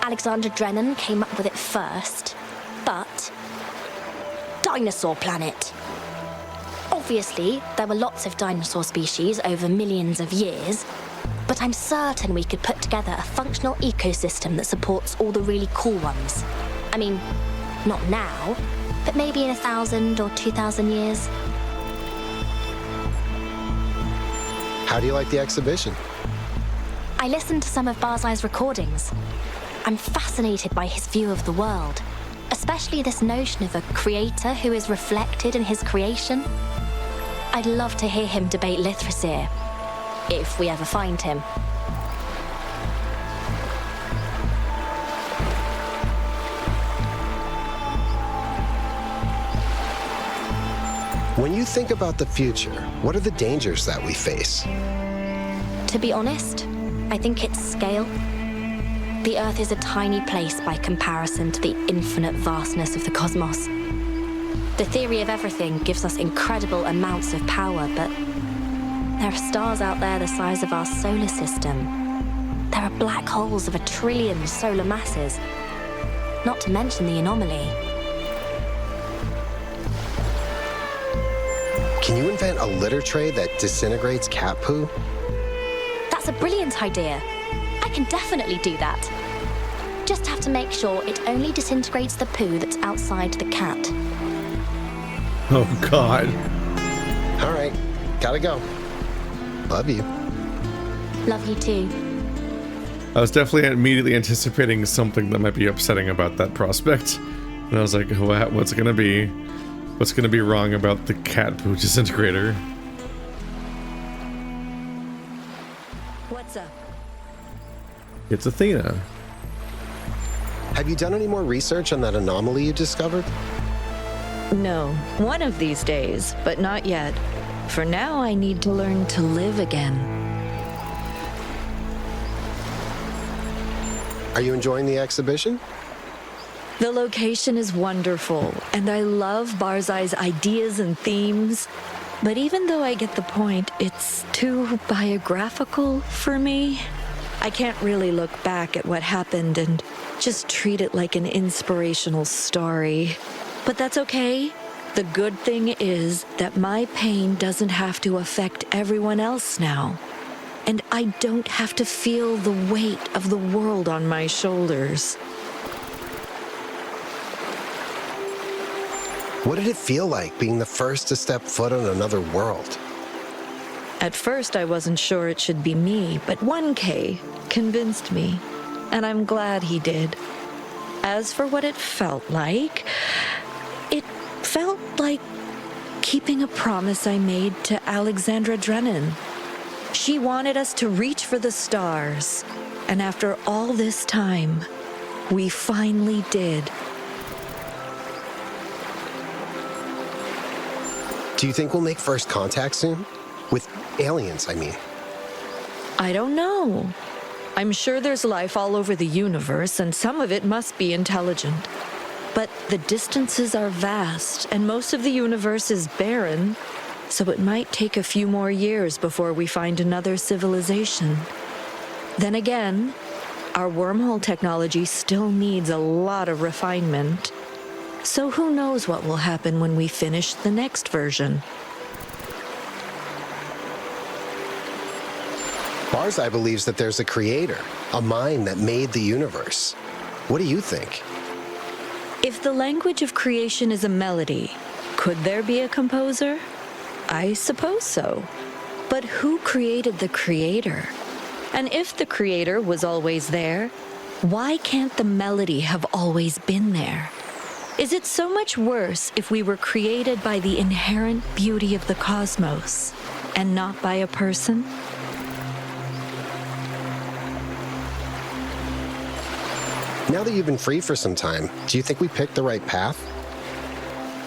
Alexander Drennan came up with it first. But... dinosaur planet. Obviously, there were lots of dinosaur species over millions of years, but I'm certain we could put together a functional ecosystem that supports all the really cool ones. I mean, not now, but maybe in 1,000 or 2,000 years. How do you like the exhibition? I listened to some of Barzai's recordings. I'm fascinated by his view of the world, especially this notion of a creator who is reflected in his creation. I'd love to hear him debate Lithrasir, if we ever find him. When you think about the future, what are the dangers that we face? To be honest, I think it's scale. The Earth is a tiny place by comparison to the infinite vastness of the cosmos. The theory of everything gives us incredible amounts of power, but there are stars out there the size of our solar system. There are black holes of 1 trillion solar masses, not to mention the anomaly. Can you invent a litter tray that disintegrates cat poo? That's a brilliant idea. I can definitely do that. Just have to make sure it only disintegrates the poo that's outside the cat. Oh, God. All right, gotta go. Love you. Love you too. I was definitely immediately anticipating something that might be upsetting about that prospect. And I was like, what's gonna be? What's gonna be wrong about the cat poo disintegrator? What's up? It's Athena. Have you done any more research on that anomaly you discovered? No, one of these days, but not yet. For now, I need to learn to live again. Are you enjoying the exhibition? The location is wonderful, and I love Barzai's ideas and themes. But even though I get the point, it's too biographical for me. I can't really look back at what happened and just treat it like an inspirational story. But that's okay. The good thing is that my pain doesn't have to affect everyone else now. And I don't have to feel the weight of the world on my shoulders. What did it feel like being the first to step foot on another world? At first, I wasn't sure it should be me, but 1K convinced me, and I'm glad he did. As for what it felt like keeping a promise I made to Alexandra Drennan. She wanted us to reach for the stars, and after all this time, we finally did. Do you think we'll make first contact soon? With aliens, I mean. I don't know. I'm sure there's life all over the universe, and some of it must be intelligent. But the distances are vast, and most of the universe is barren, so it might take a few more years before we find another civilization. Then again, our wormhole technology still needs a lot of refinement. So who knows what will happen when we finish the next version? Barzai believes that there's a creator, a mind that made the universe. What do you think? If the language of creation is a melody, could there be a composer? I suppose so. But who created the creator? And if the creator was always there, why can't the melody have always been there? Is it so much worse if we were created by the inherent beauty of the cosmos and not by a person? Now that you've been free for some time, do you think we picked the right path?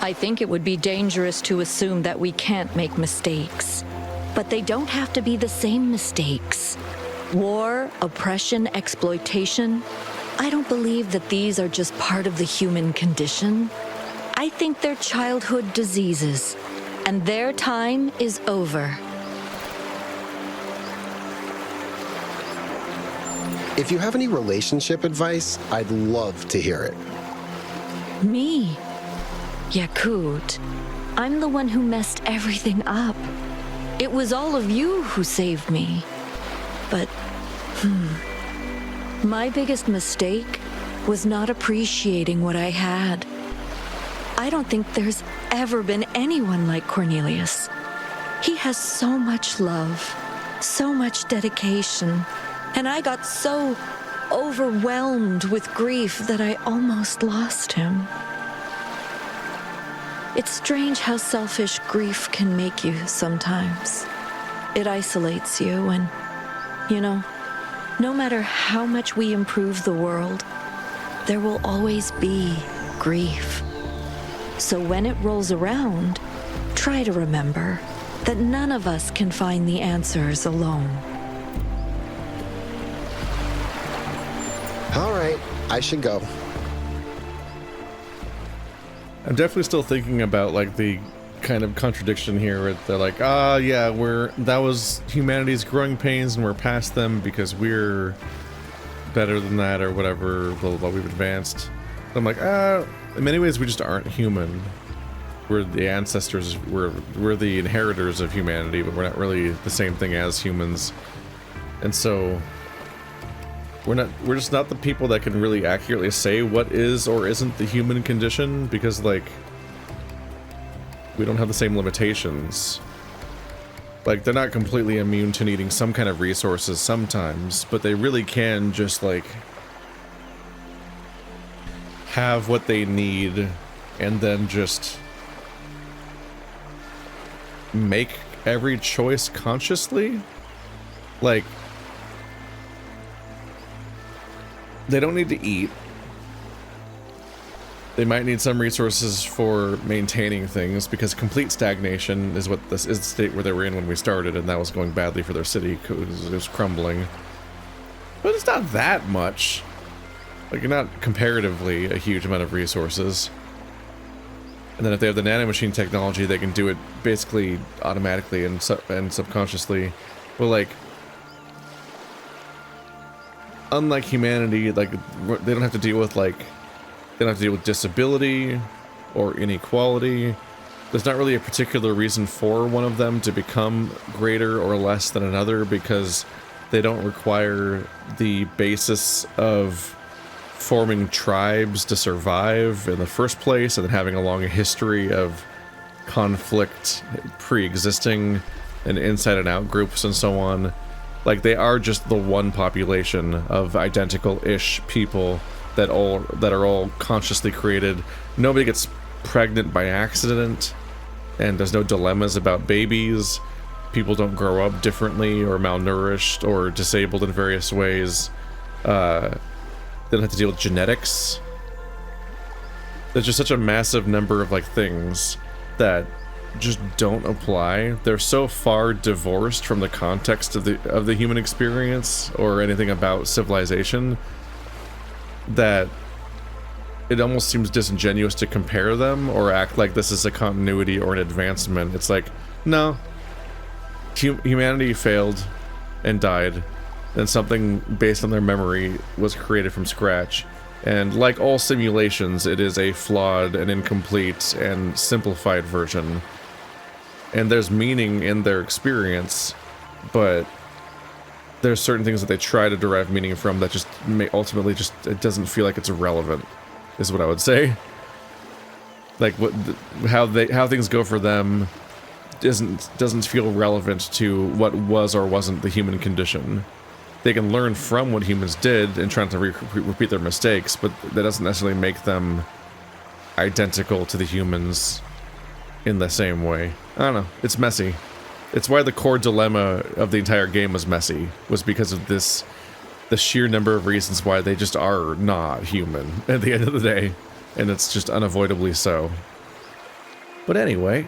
I think it would be dangerous to assume that we can't make mistakes. But they don't have to be the same mistakes. War, oppression, exploitation. I don't believe that these are just part of the human condition. I think they're childhood diseases, and their time is over. If you have any relationship advice, I'd love to hear it. Me? Yakut. I'm the one who messed everything up. It was all of you who saved me. But, my biggest mistake was not appreciating what I had. I don't think there's ever been anyone like Cornelius. He has so much love, so much dedication, and I got so overwhelmed with grief that I almost lost him. It's strange how selfish grief can make you sometimes. It isolates you and, no matter how much we improve the world, there will always be grief. So when it rolls around, try to remember that none of us can find the answers alone. All right, I should go. I'm definitely still thinking about like the kind of contradiction here where they're like, that was humanity's growing pains and we're past them because we're better than that or whatever, blah, blah, blah, we've advanced. I'm like, in many ways we just aren't human. We're the ancestors, we're the inheritors of humanity, but we're not really the same thing as humans. And so we're just not the people that can really accurately say what is or isn't the human condition, because like we don't have the same limitations. Like, they're not completely immune to needing some kind of resources sometimes, but they really can just like have what they need and then just make every choice consciously. Like, they don't need to eat. They might need some resources for maintaining things, because complete stagnation is what this is the state where they were in when we started, and that was going badly for their city. It was crumbling. But it's not that much. Like, not comparatively a huge amount of resources. And then if they have the nanomachine technology, they can do it basically automatically and subconsciously. But like, unlike humanity, like, they don't have to deal with like, they don't have to deal with disability or inequality. There's not really a particular reason for one of them to become greater or less than another, because they don't require the basis of forming tribes to survive in the first place, and then having a long history of conflict pre-existing and inside and out groups and so on. Like, they are just the one population of identical-ish people that are all consciously created. Nobody gets pregnant by accident, and there's no dilemmas about babies. People don't grow up differently or malnourished or disabled in various ways. They don't have to deal with genetics. There's just such a massive number of like things that just don't apply. They're so far divorced from the context of the human experience or anything about civilization that it almost seems disingenuous to compare them or act like this is a continuity or an advancement. It's like, no, humanity failed and died, then something based on their memory was created from scratch. And like all simulations, it is a flawed and incomplete and simplified version. And there's meaning in their experience, but there's certain things that they try to derive meaning from that just ultimately just, it doesn't feel like it's relevant, is what I would say. Like how things go for them doesn't feel relevant to what was or wasn't the human condition. They can learn from what humans did and try to repeat their mistakes, but that doesn't necessarily make them identical to the humans in the same way. I don't know. It's messy. It's why the core dilemma of the entire game was messy, was because of the sheer number of reasons why they just are not human at the end of the day, and it's just unavoidably so. But anyway,